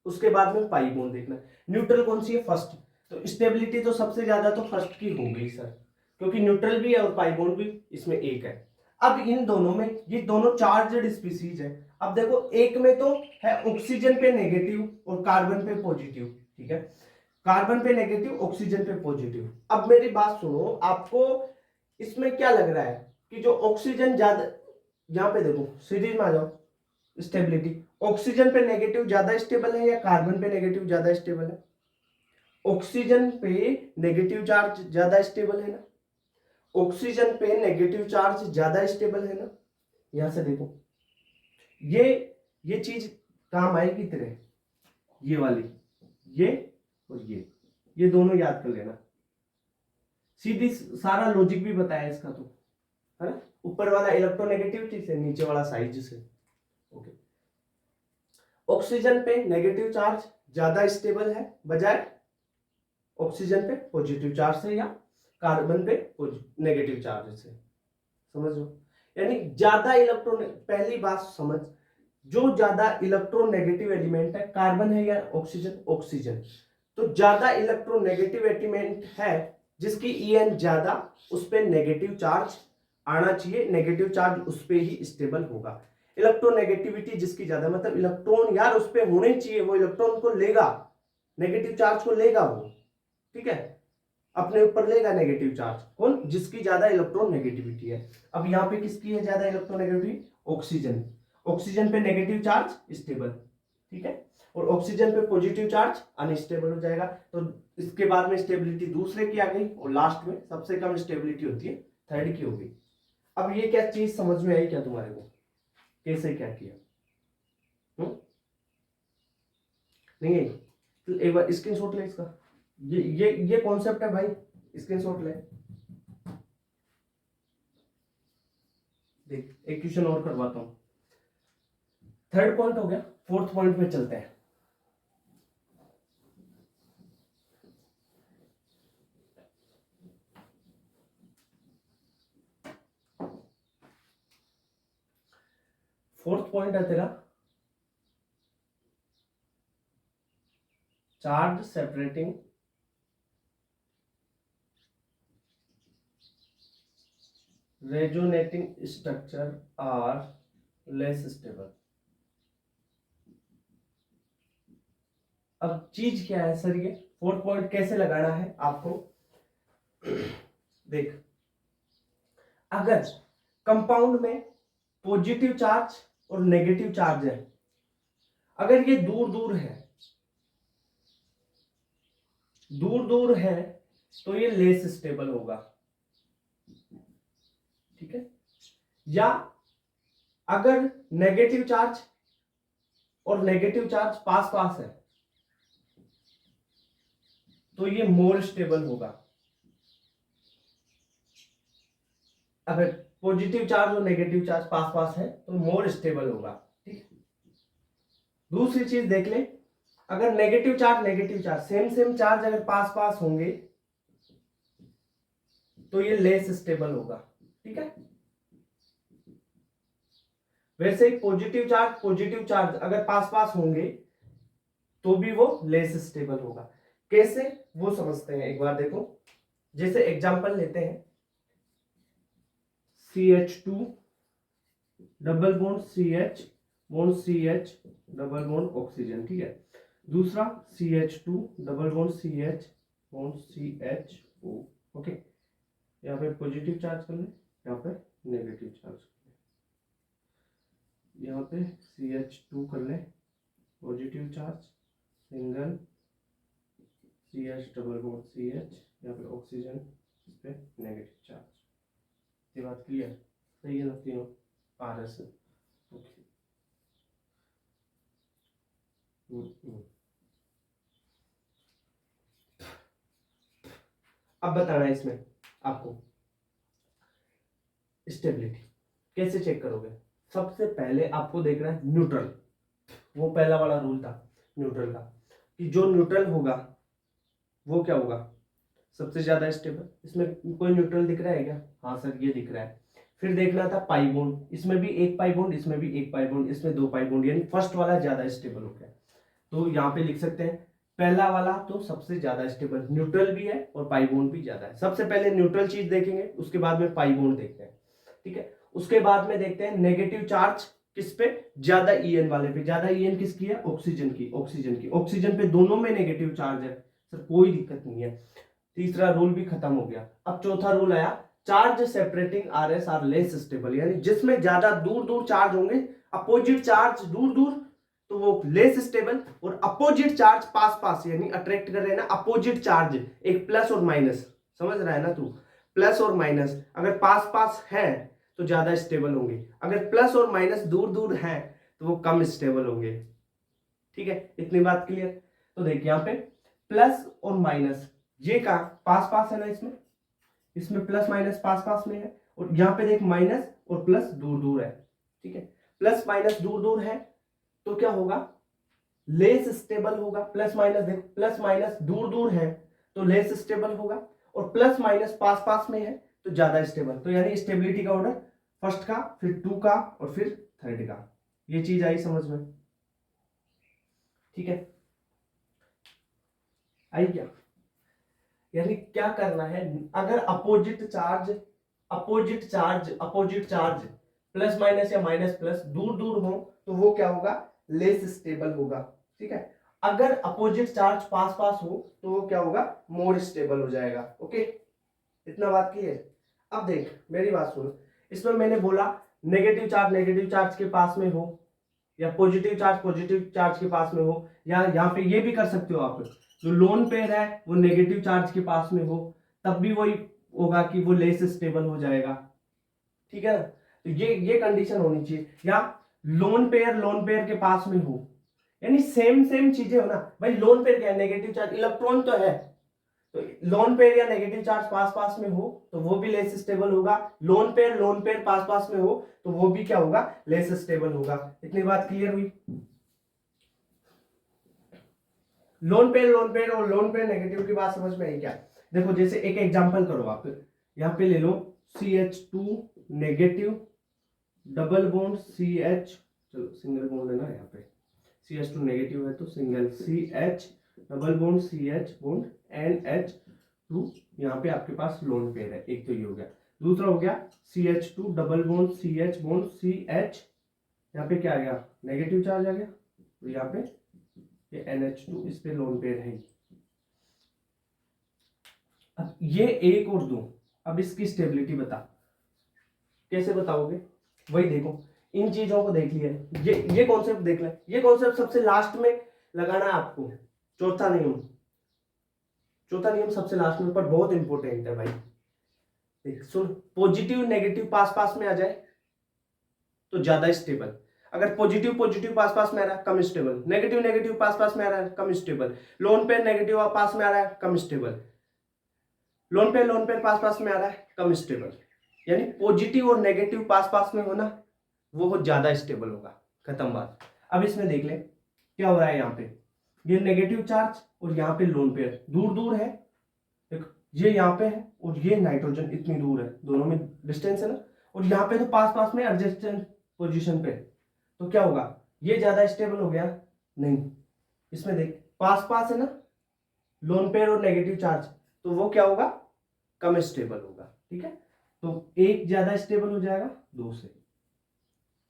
उसके बाद में पाई बॉन्ड देखना है। न्यूट्रल कौन सी है, फर्स्ट, तो स्टेबिलिटी तो सबसे ज्यादा तो फर्स्ट की हो गई सर, क्योंकि न्यूट्रल भी है और पाई बॉन्ड भी इसमें एक है। अब इन दोनों में, ये दोनों चार्जड स्पीसीज है। अब देखो एक में तो है ऑक्सीजन पे नेगेटिव और कार्बन पे पॉजिटिव, ठीक है, कार्बन पे नेगेटिव, ऑक्सीजन पे पॉजिटिव। अब मेरी बात सुनो, आपको इसमें क्या लग रहा है कि जो ऑक्सीजन ज्यादा, यहां पे देखो सीरीज में आ जाओ, स्टेबिलिटी, ऑक्सीजन पे नेगेटिव ज्यादा स्टेबल है या कार्बन पे नेगेटिव ज्यादा स्टेबल है, ऑक्सीजन पे नेगेटिव चार्ज ज्यादा स्टेबल है ना, ऑक्सीजन पे नेगेटिव चार्ज ज्यादा स्टेबल है ना। यहां से देखो ये चीज काम आएगी तेरे, ये वाली, ये और ये दोनों याद कर लेना, सीधी सारा लॉजिक भी बताया इसका तो, है ना, ऊपर वाला इलेक्ट्रोनेगेटिविटी से, नीचे वाला साइज से। ओके, ऑक्सीजन पे नेगेटिव चार्ज ज्यादा स्टेबल है बजाय ऑक्सीजन पे पॉजिटिव चार्ज से या कार्बन पे नेगेटिव चार्ज से, समझ लो, यानी ज्यादा इलेक्ट्रॉन, पहली बात समझ, जो ज्यादा इलेक्ट्रोनेगेटिव एलिमेंट है, कार्बन है या ऑक्सीजन, ऑक्सीजन, तो ज्यादा इलेक्ट्रोनेगेटिव एलिमेंट है जिसकी En ज्यादा, उस पे नेगेटिव चार्ज आना चाहिए, नेगेटिव चार्ज उस पे ही स्टेबल होगा। इलेक्ट्रोनेगेटिविटी जिसकी ज्यादा, मतलब इलेक्ट्रॉन यार उस पे होने चाहिए, वो इलेक्ट्रॉन को लेगा, नेगेटिव चार्ज को लेगा वो, ठीक है, अपने ऊपर लेगा नेगेटिव चार्ज, कौन, जिसकी ज्यादा इलेक्ट्रॉन नेगेटिविटी है। अब यहाँ पे किसकी है ज्यादा इलेक्ट्रॉन नेगेटिविटी, ऑक्सीजन, ऑक्सीजन पे नेगेटिव चार्ज स्टेबल, ठीक है, और ऑक्सीजन पे पॉजिटिव चार्ज अनस्टेबल हो जाएगा। तो इसके बाद में स्टेबिलिटी दूसरे की आ गई, और लास्ट में सबसे कम स्टेबिलिटी होती है थर्ड की हो गई। अब ये क्या चीज समझ में आई क्या तुम्हारे को, कैसे क्या किया, नहीं है, तो एक बार स्क्रीनशॉट ले इसका, ये कॉन्सेप्ट है भाई, स्क्रीनशॉट ले। देख एक क्वेश्चन और करवाता हूं, थर्ड पॉइंट हो गया, फोर्थ पॉइंट पे चलते हैं। फोर्थ पॉइंट है तेरा charge separating resonating structure are less stable. अब चीज क्या है सर, ये फोर्थ पॉइंट कैसे लगाना है आपको? देख, अगर कंपाउंड में पॉजिटिव चार्ज और नेगेटिव चार्ज है, अगर ये दूर दूर है तो ये लेस स्टेबल होगा, ठीक है। या अगर नेगेटिव चार्ज और नेगेटिव चार्ज पास पास है तो ये मोर स्टेबल होगा। अगर पॉजिटिव चार्ज और नेगेटिव चार्ज पास पास है तो मोर स्टेबल होगा, ठीक है। दूसरी चीज देख ले, अगर नेगेटिव चार्ज सेम चार्ज अगर पास पास होंगे तो ये लेस स्टेबल होगा, ठीक है। वैसे ही पॉजिटिव चार्ज अगर पास पास होंगे तो भी वो लेस स्टेबल होगा। कैसे वो समझते हैं, एक बार देखो। जैसे एग्जांपल लेते हैं, CH2 double bond CH double bond oxygen, ठीक है। दूसरा CH2 double bond CHO, okay. यहाँ पे पॉजिटिव चार्ज कर ले, यहाँ पे नेगेटिव चार्ज कर ले। यहाँ पे CH2 कर ले positive charge, single CH double bond CH, यहाँ पे ऑक्सीजन, इस पे नेगेटिव चार्ज। ये बात क्लियर? सही है ना तीनों? RS, okay. अब बताना है इसमें आपको स्टेबिलिटी कैसे चेक करोगे। सबसे पहले आपको देखना है न्यूट्रल, वो पहला वाला रूल था न्यूट्रल का, कि जो न्यूट्रल होगा वो क्या होगा, सबसे ज्यादा स्टेबल। इसमें कोई न्यूट्रल दिख रहा है क्या? हाँ सर ये दिख रहा है। फिर देखना था पाई बॉन्ड, इसमें भी एक पाई बॉन्ड, इसमें भी एक पाई बॉन्ड, इसमें दो पाई बॉन्ड, यानी फर्स्ट वाला ज्यादा स्टेबल हो गया। तो यहाँ पे लिख सकते हैं पहला वाला तो सबसे ज्यादा स्टेबल, न्यूट्रल भी है और पाई बॉन्ड भी ज्यादा है। सबसे पहले न्यूट्रल चीज देखेंगे, उसके बाद में पाई बॉन्ड देखते हैं, ठीक है। उसके बाद में देखते हैं नेगेटिव चार्ज किस पे, ज्यादा EN वाले पे। ज्यादा EN किसकी है? ऑक्सीजन की। ऑक्सीजन पे दोनों में नेगेटिव चार्ज है सर, कोई दिक्कत नहीं है। तीसरा रूल भी खत्म हो गया। अब चौथा रूल आया, charge separating RS are less stable, यानी जिसमें ज्यादा दूर दूर चार्ज होंगे, अपोजिट चार्ज दूर दूर, तो वो लेस स्टेबल, और अपोजिट चार्ज पास पास, यानी अट्रैक्ट कर रहे हैं ना अपोजिट चार्ज, एक प्लस और माइनस, समझ रहा है ना तू? प्लस और माइनस अगर पास पास है तो ज्यादा स्टेबल होंगे, अगर प्लस और माइनस दूर दूर है तो वो कम स्टेबल होंगे, ठीक है। इतनी बात क्लियर? तो देख यहाँ पे प्लस और माइनस, ये का पास पास है ना, इसमें प्लस माइनस पास पास में है, और यहाँ पे देख माइनस और प्लस दूर दूर है, ठीक है। प्लस माइनस दूर दूर है तो क्या होगा? लेस स्टेबल होगा। प्लस माइनस देख, प्लस माइनस दूर दूर है तो लेस स्टेबल होगा, और प्लस माइनस पास पास में है तो ज्यादा स्टेबल। तो यानी स्टेबिलिटी का ऑर्डर फर्स्ट का, फिर 2 का, और फिर थर्ड का। ये चीज आई समझ में? ठीक है, आई क्या? यानी क्या करना है, अगर अपोजिट चार्ज प्लस माइनस या माइनस प्लस दूर दूर हो तो वो क्या होगा? लेस स्टेबल होगा, ठीक है। अगर अपोजिट चार्ज पास पास हो तो वो क्या होगा? मोर स्टेबल हो जाएगा, ओके। इतना बात की है। अब देख मेरी बात सुन, इसमें मैंने बोला नेगेटिव चार्ज के पास में हो, या पॉजिटिव चार्ज के पास में हो, या यहाँ पे ये भी कर सकते हो आप, जो लोन पेयर है वो नेगेटिव चार्ज के पास में हो, तब भी वही होगा कि वो लेस स्टेबल हो जाएगा, ठीक है ना। तो ये कंडीशन होनी चाहिए। या लोन पेयर के पास में हो, यानी सेम चीजें हो ना भाई। लोन पेयर क्या है? नेगेटिव चार्ज, इलेक्ट्रॉन तो है, तो लोन पेयर या नेगेटिव चार्ज पास पास में हो तो वो भी लेस स्टेबल होगा। लोन पेयर पास पास में हो तो वो भी क्या होगा? लेस स्टेबल होगा। इतनी बात क्लियर हुई? लोन पेयर और लोन पेयर नेगेटिव की बात समझ में आई क्या? देखो जैसे एक एग्जांपल करो आप, यहाँ पे ले लो CH2 negative double bond CH चलो सिंगल बॉन्ड है ना यहाँ पे, CH2 नेगेटिव है तो single, CH double bond CH bond NH2, यहाँ पे आपके पास लोन पेयर है, एक तो ये हो गया। दूसरा हो गया CH2 double bond CH bond CH, यहाँ पे क्या आ गया, नेगेटिव चार्ज आ गया, तो यहाँ पे ये NH2, इस पे लोन पेयर है। अब ये एक और दो, अब इसकी स्टेबिलिटी बता, कैसे बताओगे, वही देखो, इन चीजों को देख लिया, ये कॉन्सेप्ट देख ले, ये कॉन्सेप्ट सबसे लास्ट में लगाना है आपको, चौथा नियम सबसे लास्ट में, पर बहुत इंपॉर्टेंट है भाई। देख सुन, पॉजिटिव नेगेटिव पास पास में आ जाए तो ज्यादा स्टेबल, अगर पॉजिटिव पॉजिटिव पास पास में आ रहा है कम स्टेबल, नेगेटिव नेगेटिव पास पास में आ रहा है कम स्टेबल, लोन पेयर नेगेटिव पास में आ रहा है कम स्टेबल, लोन पेयर पास पास में आ रहा है कम स्टेबल, यानी पॉजिटिव और नेगेटिव पास पास में होना वो ज्यादा स्टेबल होगा, खत्म बात। अब इसमें देख ले क्या हो रहा है, यहाँ पे ये नेगेटिव चार्ज और यहाँ पे लोन पेयर दूर दूर है, ये यहाँ पे है और ये नाइट्रोजन इतनी दूर है, दोनों में डिस्टेंस है ना, और यहाँ पे तो पास पास में एडजेसेंट पोजीशन पे, तो क्या होगा, ये ज्यादा स्टेबल हो गया नहीं, इसमें देख पास पास है ना लोन पेयर और नेगेटिव चार्ज, तो वो क्या होगा, कम स्टेबल होगा, ठीक है, तो एक ज्यादा स्टेबल हो जाएगा दो से,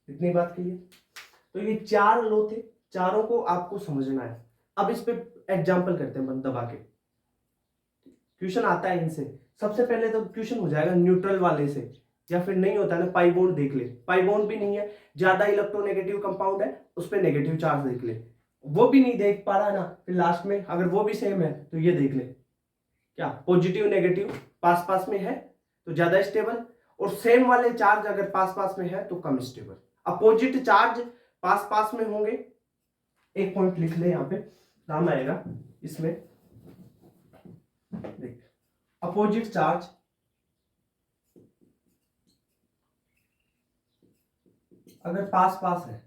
इतनी बात क्लियर। तो ये चार लो थे, चारों को आपको समझना है। अब इस पे एग्जांपल करते हैं दबा के, क्वेश्चन आता है इनसे। सबसे पहले तो क्वेश्चन हो जाएगा न्यूट्रल वाले से, या फिर नहीं होता है ना पाई बॉन्ड देख ले, पाई बॉन्ड भी नहीं है, ज्यादा इलेक्ट्रोनेगेटिव कंपाउंड है, उस पर नेगेटिव चार्ज देख ले, वो भी नहीं देख पा रहा है ना, फिर लास्ट में अगर वो भी सेम है तो ये देख ले, क्या पॉजिटिव नेगेटिव पास पास में है तो ज्यादा स्टेबल, और सेम वाले चार्ज अगर पास पास में है तो कम स्टेबल। अपोजिट चार्ज पास पास में होंगे, एक पॉइंट लिख ले यहाँ पे काम आएगा इसमें, देख अपोजिट चार्ज अगर पास पास है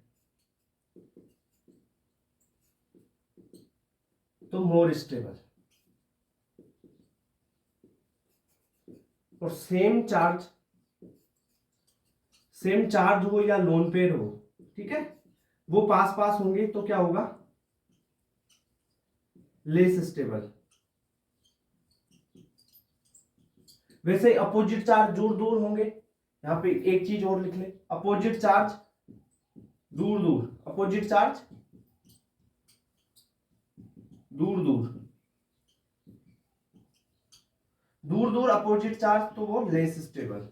तो मोर स्टेबल, और सेम चार्ज हो या लोन पेयर हो, ठीक है, वो पास पास होंगे तो क्या होगा, लेस स्टेबल। वैसे अपोजिट चार्ज दूर दूर होंगे, यहां पे एक चीज और लिख ले, अपोजिट चार्ज दूर दूर, अपोजिट चार्ज दूर दूर, दूर दूर अपोजिट चार्ज तो वो लेस स्टेबल।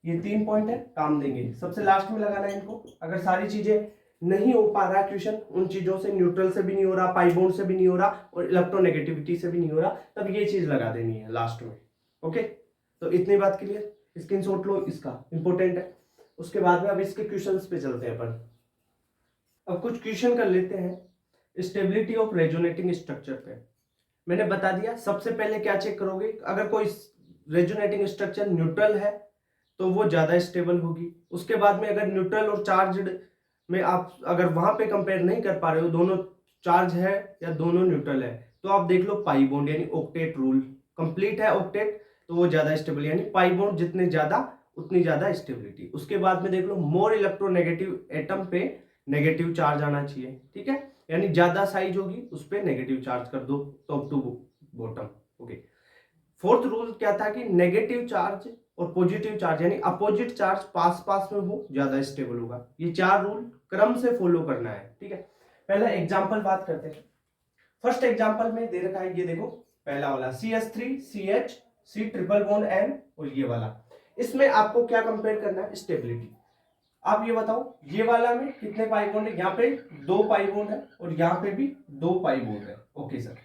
ये 3 पॉइंट है, काम देंगे, सबसे लास्ट में लगाना है इनको। अगर सारी चीजें नहीं हो पा रहा क्वेश्चन, उन चीजों से, न्यूट्रल से भी नहीं हो रहा, पाई बॉन्ड से भी नहीं हो रहा, और इलेक्ट्रोनेगेटिविटी से भी नहीं हो रहा, तब ये चीज लगा देनी है लास्ट में। ओके, तो इतनी बात क्लियर, स्क्रीनशॉट लो, इसका इंपॉर्टेंट है। उसके बाद में अब इसके क्वेश्चंस पे चलते हैं अपन। अब कुछ क्वेश्चन कर लेते हैं स्टेबिलिटी ऑफ रेजोनेटिंग स्ट्रक्चर पे। मैंने बता दिया, सबसे पहले क्या चेक करोगे, अगर कोई रेजोनेटिंग स्ट्रक्चर न्यूट्रल है तो वो ज्यादा स्टेबल होगी। उसके बाद में अगर न्यूट्रल और चार्ज्ड में आप अगर वहां पे कंपेयर नहीं कर पा रहे हो, दोनों चार्ज है या दोनों न्यूट्रल है, तो आप देख लो पाई बॉन्ड यानी ऑक्टेट रूल, कंप्लीट है ऑक्टेट तो वो ज्यादा स्टेबल, यानी पाई बॉन्ड जितने ज्यादा उतनी ज्यादा स्टेबिलिटी। उसके बाद में देख लो मोर इलेक्ट्रोनेगेटिव एटम पे नेगेटिव चार्ज आना चाहिए, ठीक है, यानी ज्यादा साइज होगी उस पर नेगेटिव चार्ज कर दो top to bottom. Okay, fourth rule क्या था कि नेगेटिव चार्ज और पॉजिटिव चार्ज यानी अपोजिट चार्ज पास पास में हो ज्यादा स्टेबल होगा। ये 4 रूल क्रम से फॉलो करना है, ठीक है। पहला एग्जांपल बात करते हैं। फर्स्ट एग्जांपल में दे रखा है, ये देखो पहला वाला CH3 CH C triple bond N, और ये वाला, इसमें आपको क्या कंपेयर करना है, स्टेबिलिटी। आप ये बताओ ये वाला में कितने पाई बॉन्ड है, यहाँ पे 2 पाई बॉन्ड है और यहाँ पे भी 2 पाई बॉन्ड है। ओके सर,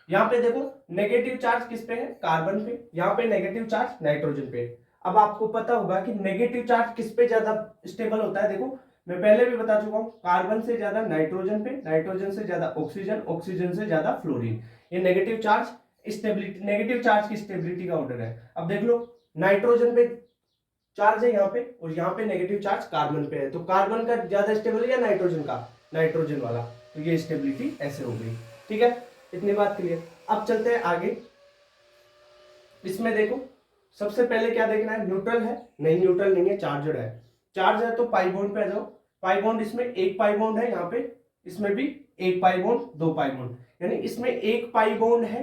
यहाँ पे देखो नेगेटिव चार्ज किस पे है, कार्बन पे, यहाँ पे नेगेटिव चार्ज नाइट्रोजन पे। अब आपको पता होगा कि नेगेटिव चार्ज किस पे ज्यादा स्टेबल होता है, देखो मैं पहले भी बता चुका हूँ, कार्बन से ज्यादा नाइट्रोजन पे, नाइट्रोजन से ज्यादा ऑक्सीजन, ऑक्सीजन से ज्यादा फ्लोरीन। ये negative charge stability, negative charge की स्टेबिलिटी का ऑर्डर है। अब देख लो नाइट्रोजन पे चार्ज है यहाँ पे, और यहाँ पे नेगेटिव चार्ज कार्बन पे है, तो कार्बन का ज्यादा स्टेबल है या नाइट्रोजन का, नाइट्रोजन वाला, तो ये स्टेबिलिटी ऐसे हो गई, ठीक है, इतनी बात क्लियर। अब चलते हैं आगे। इसमें देखो सबसे पहले क्या देखना है, न्यूट्रल है, नहीं न्यूट्रल नहीं है, चार्जड है, चार्ज है तो पाई बॉन्ड पे आ जाओ। पाई बॉन्ड इसमें एक पाई बॉन्ड है, यहाँ पे इसमें भी एक पाई बॉन्ड, दो पाई बॉन्ड, यानी इसमें एक पाई बॉन्ड है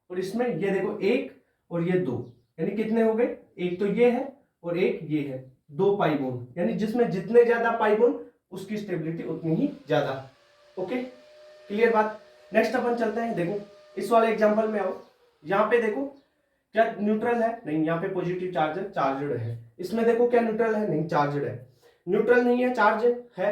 और इसमें ये देखो एक और ये दो, यानी कितने हो गए, एक तो ये है और एक ये है, दो पाई बॉन्ड, यानी जिसमें जितने ज्यादा पाई बॉन्ड उसकी स्टेबिलिटी उतनी ही ज्यादा। ओके, क्लियर बात। नेक्स्ट अपन चलते हैं, देखो इस वाले एग्जांपल में आओ, यहाँ पे देखो क्या न्यूट्रल है, नहीं, यहाँ पे पॉजिटिव चार्ज है, चार्जड है। इसमें देखो क्या न्यूट्रल है, नहीं, चार्जड है। न्यूट्रल नहीं है, चार्ज है,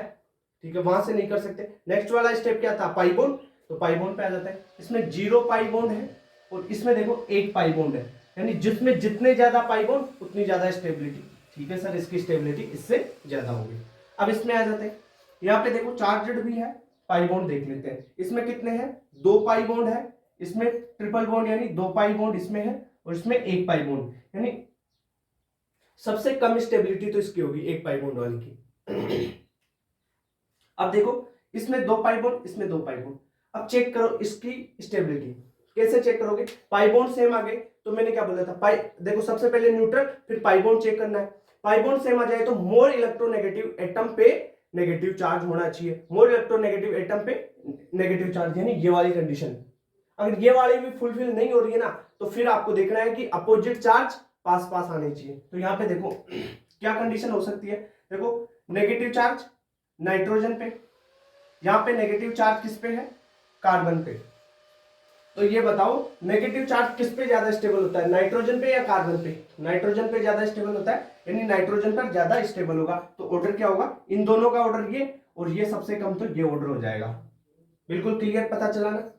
ठीक है, वहां से नहीं कर सकते। नेक्स्ट वाला स्टेप क्या था, पाई बॉन्ड, तो पाई बॉन्ड पे आ जाता है। इसमें 0 पाई बॉन्ड है और इसमें देखो एक पाई बॉन्ड है, यानी जिसमें जितने ज्यादा पाई बॉन्ड उतनी ज्यादा स्टेबिलिटी। ठीक है सर, इसकी स्टेबिलिटी इससे ज्यादा होगी। अब इसमें आ जाते हैं, यहाँ पे देखो चार्जड भी है, पाई बॉन्ड देख लेते हैं। इसमें कितने हैं, 2 पाई बॉन्ड है, इसमें ट्रिपल बॉन्ड यानी 2 पाई बॉन्ड इसमें है और इसमें एक पाई बॉन्ड, यानी सबसे कम स्टेबिलिटी तो इसकी होगी एक पाई बॉन्ड वाली की। अब देखो इसमें 2 पाई बॉन्ड, इसमें 2 पाई बॉन्ड। अब चेक करो इसकी स्टेबिलिटी, कैसे चेक करोगे, पाई बॉन्ड सेम आ गए तो मैंने क्या बोला था, पाई देखो सबसे पहले न्यूट्रल फिर पाई बॉन्ड चेक करना है। पाई बॉन्ड सेम आ जाए तो मोर इलेक्ट्रोनेगेटिव एटम पे नेगेटिव चार्ज होना चाहिए, मोर इलेक्ट्रोनेगेटिव एटम पे नेगेटिव चार्ज, यानी ये वाली कंडीशन। अगर ये वाली भी फुलफिल नहीं हो रही है ना, तो फिर आपको देखना है कि अपोजिट चार्ज पास पास आने चाहिए। तो यहाँ पे देखो क्या कंडीशन हो सकती है, देखो नेगेटिव चार्ज नाइट्रोजन पे, यहाँ पे नेगेटिव चार्ज किस पे है, कार्बन पे। तो ये बताओ नेगेटिव चार्ज किस पे ज्यादा स्टेबल होता है, नाइट्रोजन पे या कार्बन पे, नाइट्रोजन पे ज्यादा स्टेबल होता है, यानी नाइट्रोजन पर ज्यादा स्टेबल होगा। तो ऑर्डर क्या होगा, इन दोनों का ऑर्डर ये और ये सबसे कम तो ये ऑर्डर हो जाएगा। बिल्कुल क्लियर, पता चला ना।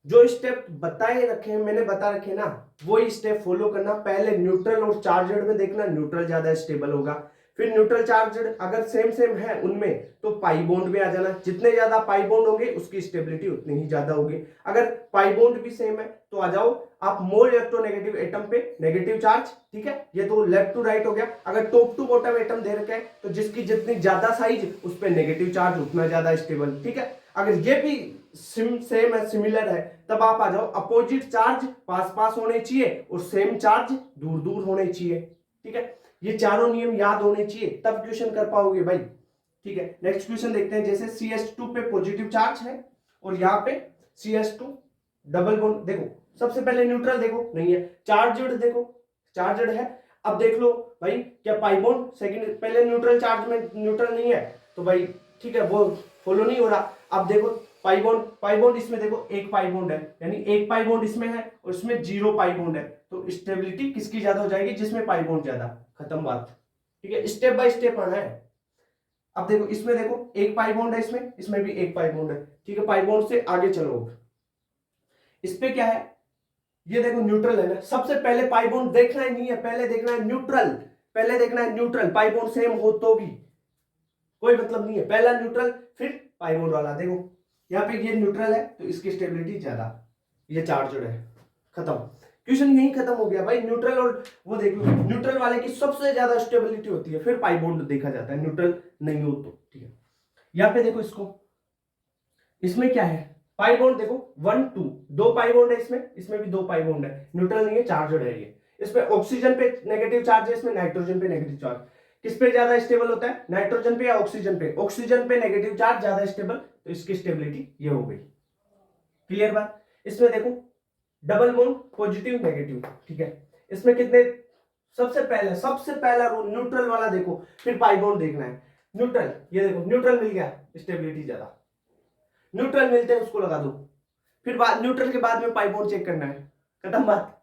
जो स्टेप बताए रखे हैं, मैंने बता रखे ना, वही स्टेप फॉलो करना। पहले न्यूट्रल और चार्जड में देखना, न्यूट्रल ज्यादा स्टेबल होगा, फिर न्यूट्रल चार्जड अगर सेम सेम है उनमें तो पाई बॉन्ड में आ जाना, जितने ज्यादा पाई बॉन्ड होंगे उसकी स्टेबिलिटी उतनी ही ज्यादा होगी। अगर पाई बॉन्ड भी सेम है तो आ जाओ आप मोर इलेक्ट्रोनेगेटिव एटम पे नेगेटिव चार्ज। ठीक है, ये तो लेफ्ट टू राइट हो गया। अगर टॉप टू बॉटम एटम दे रखे हैं तो जिसकी जितनी ज्यादा साइज उस पर नेगेटिव चार्ज उतना ज्यादा स्टेबल। ठीक है, अगर ये भी सेम है, सिमिलर है, तब आप आ जाओ अपोजिट चार्ज पास पास होने चाहिए और सेम चार्ज दूर दूर होने चाहिए। ठीक है, ये चारों नियम याद होने चाहिए, तब क्वेश्चन कर पाओगे भाई। ठीक है, नेक्स्ट क्वेश्चन देखते हैं। जैसे CH2 पे पॉजिटिव चार्ज है और यहाँ पे CH2 डबल बॉन्ड, देखो सबसे पहले न्यूट्रल देखो नहीं है, चार्जड देखो चार्जड है। अब देख लो भाई क्या पाई बॉन्ड सेकंड, पहले न्यूट्रल चार्ज में न्यूट्रल नहीं है तो भाई ठीक है वो फॉलो नहीं हो रहा। अब देखो पाई बॉन्ड, पाई बॉन्ड इसमें देखो एक पाई बॉन्ड है, यानी एक पाई बॉन्ड इसमें है और इसमें 0 पाई बॉन्ड है, तो स्टेबिलिटी किसकी ज्यादा हो जाएगी, जिसमें पाई बॉन्ड ज्यादा। खत्म बात। ठीक है, स्टेप बाय स्टेप आना है। अब देखो इसमें देखो एक पाई बॉन्ड है, इसमें इसमें भी एक पाई बॉन्ड है। ठीक है, पाई बॉन्ड से आगे चलो। इस पे क्या है, ये देखो न्यूट्रल है ना, सबसे पहले पाई बॉन्ड देखना ही नहीं है, पहले देखना है न्यूट्रल, पहले देखना है न्यूट्रल। पाई बॉन्ड सेम हो तो भी कोई मतलब नहीं है, पहला न्यूट्रल फिर पाई बॉन्ड वाला। देखो यहाँ पे ये न्यूट्रल है तो इसकी स्टेबिलिटी ज्यादा, ये चार्जड है। खत्म, क्वेश्चन यही खत्म हो गया भाई। न्यूट्रल और वो देख लो, न्यूट्रल वाले की सबसे ज्यादा स्टेबिलिटी होती है, फिर पाई बॉन्ड देखा जाता है, न्यूट्रल नहीं हो तो। ठीक है, यहाँ पे देखो इसको, इसमें क्या है, पाई बॉन्ड देखो 1 2, 2 पाई बॉन्ड है इसमें, इसमें भी 2 पाई बॉन्ड है, न्यूट्रल नहीं है, चार्जड है ये। इसमें ऑक्सीजन पे नेगेटिव चार्ज है, इसमें नाइट्रोजन पे नेगेटिव चार्ज। किस पे ज्यादा स्टेबल होता है, नाइट्रोजन पे या ऑक्सीजन पे, ऑक्सीजन पे नेगेटिव चार्ज ज्यादा स्टेबल, तो इसकी स्टेबिलिटी ये हो गई। क्लियर बात। इसमें देखो डबल बॉन्ड पॉजिटिव नेगेटिव। ठीक है, इसमें कितने, सबसे पहला रूल न्यूट्रल वाला देखो, फिर पाई बॉन्ड देखना है। न्यूट्रल, ये देखो न्यूट्रल मिल गया, स्टेबिलिटी ज्यादा, न्यूट्रल मिलते हैं उसको लगा दो, फिर बाद न्यूट्रल के बाद में पाई बॉन्ड चेक करना है। खत्म बात,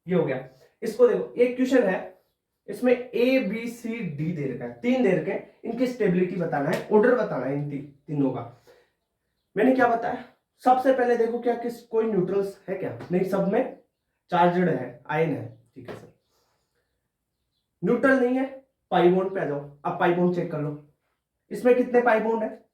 ये हो गया। इसको देखो एक क्वेश्चन है, इसमें ABCD दे रखा है, 3 दे रखे हैं, इनकी स्टेबिलिटी बताना है, ऑर्डर बताना है इन तीनों का। मैंने क्या बताया, सबसे पहले देखो क्या किस कोई न्यूट्रल्स है क्या, नहीं, सब में चार्जड है, आयन है। ठीक है सर, न्यूट्रल नहीं है, पाई बॉन्ड पे आ जाओ। अब पाई बॉन्ड चेक कर लो, इसमें कितने पाई बॉन्ड है,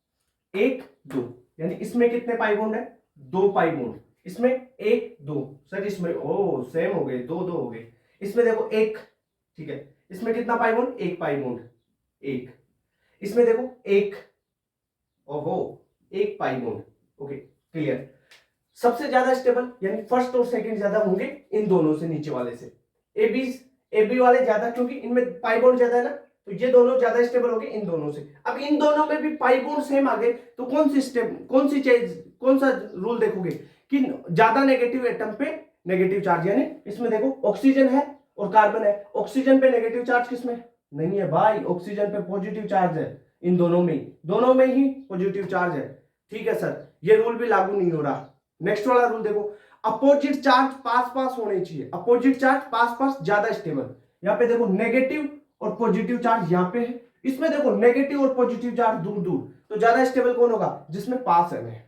1 2, यानी इसमें कितने पाई बॉन्ड है, 2 पाई बॉन्ड, इसमें 1 2, सर इसमें ओ सेम हो गए, 2 2 हो गए। इसमें देखो 1, ठीक है, इसमें कितना पाई बॉन्ड, 1 पाई बॉन्ड 1, इसमें देखो 1, ओहो 1 पाई बॉन्ड। Okay clear. सबसे ज्यादा स्टेबल यानी फर्स्ट और सेकंड ज्यादा होंगे इन दोनों से, नीचे वाले से। AB वाले ज्यादा, क्योंकि इनमें पाई बॉन्ड ज्यादा है ना, तो ये दोनों ज्यादा स्टेबल हो गए इन दोनों से। अब इन दोनों में भी पाई बॉन्ड सेम आ गए, तो कौन सी चीज, कौन सा रूल देखोगे कि ज्यादा नेगेटिव एटम पे नेगेटिव चार्ज, यानी इसमें देखो ऑक्सीजन है और कार्बन है, ऑक्सीजन पे नेगेटिव चार्ज किसमें नहीं है भाई, ऑक्सीजन पे पॉजिटिव चार्ज है, इन दोनों में ही पॉजिटिव चार्ज है। ठीक है सर, ये रूल भी लागू नहीं हो रहा। नेक्स्ट वाला रूल देखो, अपोजिट चार्ज पास पास होने चाहिए, अपोजिट चार्ज पास पास ज्यादा स्टेबल। यहाँ पे देखो नेगेटिव और पॉजिटिव चार्ज यहाँ पे है, इसमें देखो नेगेटिव और पॉजिटिव चार्ज दूर दूर, तो ज्यादा स्टेबल कौन होगा, जिसमें पास है।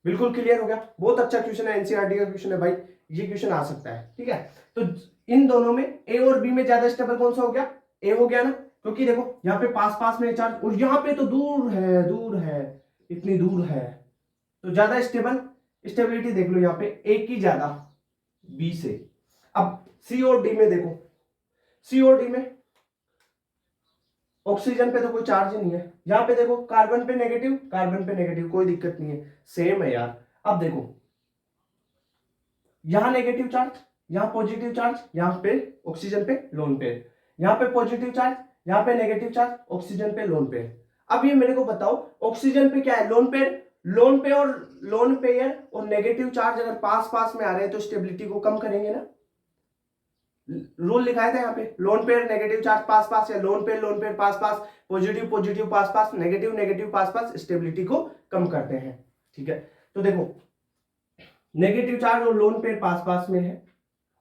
बिल्कुल क्लियर हो गया, बहुत अच्छा क्वेश्चन है, एनसीईआरटी का क्वेश्चन है भाई, ये क्वेश्चन आ सकता है। ठीक है, तो इन दोनों में ए और बी में ज्यादा स्टेबल कौन सा हो गया, ए हो गया ना, क्योंकि देखो यहाँ पे पास पास में चार्ज और यहाँ पे तो दूर है, इतनी दूर है, तो ज्यादा स्टेबिलिटी देख लो यहाँ पे ए की ज्यादा बी से। अब सी और डी में देखो, सी और डी में ऑक्सीजन पे तो कोई चार्ज नहीं है, यहां पे देखो कार्बन पे नेगेटिव, कोई दिक्कत नहीं है, सेम है यार। अब देखो यहां नेगेटिव चार्ज, यहां पॉजिटिव चार्ज, यहां पे ऑक्सीजन पे लोन पेयर, यहां पे पॉजिटिव चार्ज, यहां पे नेगेटिव चार्ज, ऑक्सीजन पे लोन पेयर। अब ये मेरे को बताओ ऑक्सीजन पे क्या है, लोन पेयर, लोन पेयर और नेगेटिव चार्ज अगर पास पास में आ रहे हैं तो स्टेबिलिटी को कम करेंगे ना। रूल लिखाया था यहाँ पे, लोन पेयर नेगेटिव चार्ज पास पास, या लोन पेयर पास पास, पॉजिटिव पास पास, नेगेटिव पास पास, स्टेबिलिटी को कम करते हैं। ठीक है, तो देखो नेगेटिव चार्ज और लोन पेयर पास पास में है,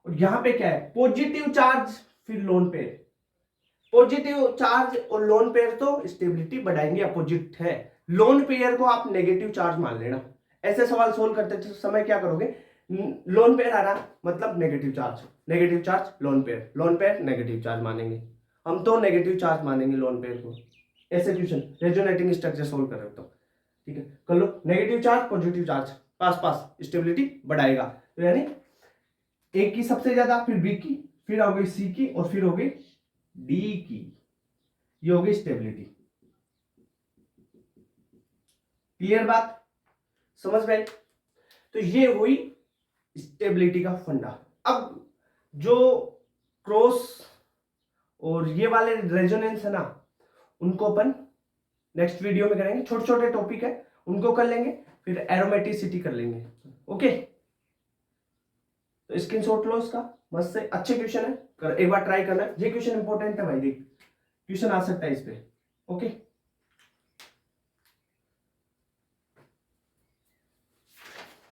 और यहां पे क्या है, पॉजिटिव चार्ज फिर लोन पेयर, पॉजिटिव चार्ज और लोन पेयर तो स्टेबिलिटी बढ़ाएंगे, अपोजिट है। लोन पेयर को आप नेगेटिव चार्ज मान लेना। ऐसे सवाल सोल्व करते समय क्या करोगे, लोन पेयर आ रहा मतलब negative charge lone pair negative charge मानेंगे, हम तो नेगेटिव चार्ज मानेंगे लोन पेयर को। ऐसे क्वेश्चन रेजोनेटिंग स्ट्रक्चर सोल्व कर रहे हो, ठीक है, कर लो, नेगेटिव चार्ज पॉजिटिव चार्ज पास पास, स्टेबिलिटी बढ़ाएगा, तो यानी ए की सबसे ज्यादा, फिर बी की, फिर हो गई सी की, और फिर हो गई डी की, ये हो गई स्टेबिलिटी। क्लियर बात, समझ में? तो ये हुई स्टेबिलिटी का फंडा। अब जो क्रॉस और ये वाले रेजोनेंस है ना, उनको अपन नेक्स्ट वीडियो में करेंगे, छोटे छोटे टॉपिक है उनको कर लेंगे, फिर एरोमेटिसिटी कर लेंगे। ओके, तो स्क्रीनशॉट लो इसका, मस्त से, अच्छे क्वेश्चन है, एक बार ट्राई करना, ये क्वेश्चन इंपॉर्टेंट है भाई, देख क्वेश्चन आ सकता है इस पे। ओके।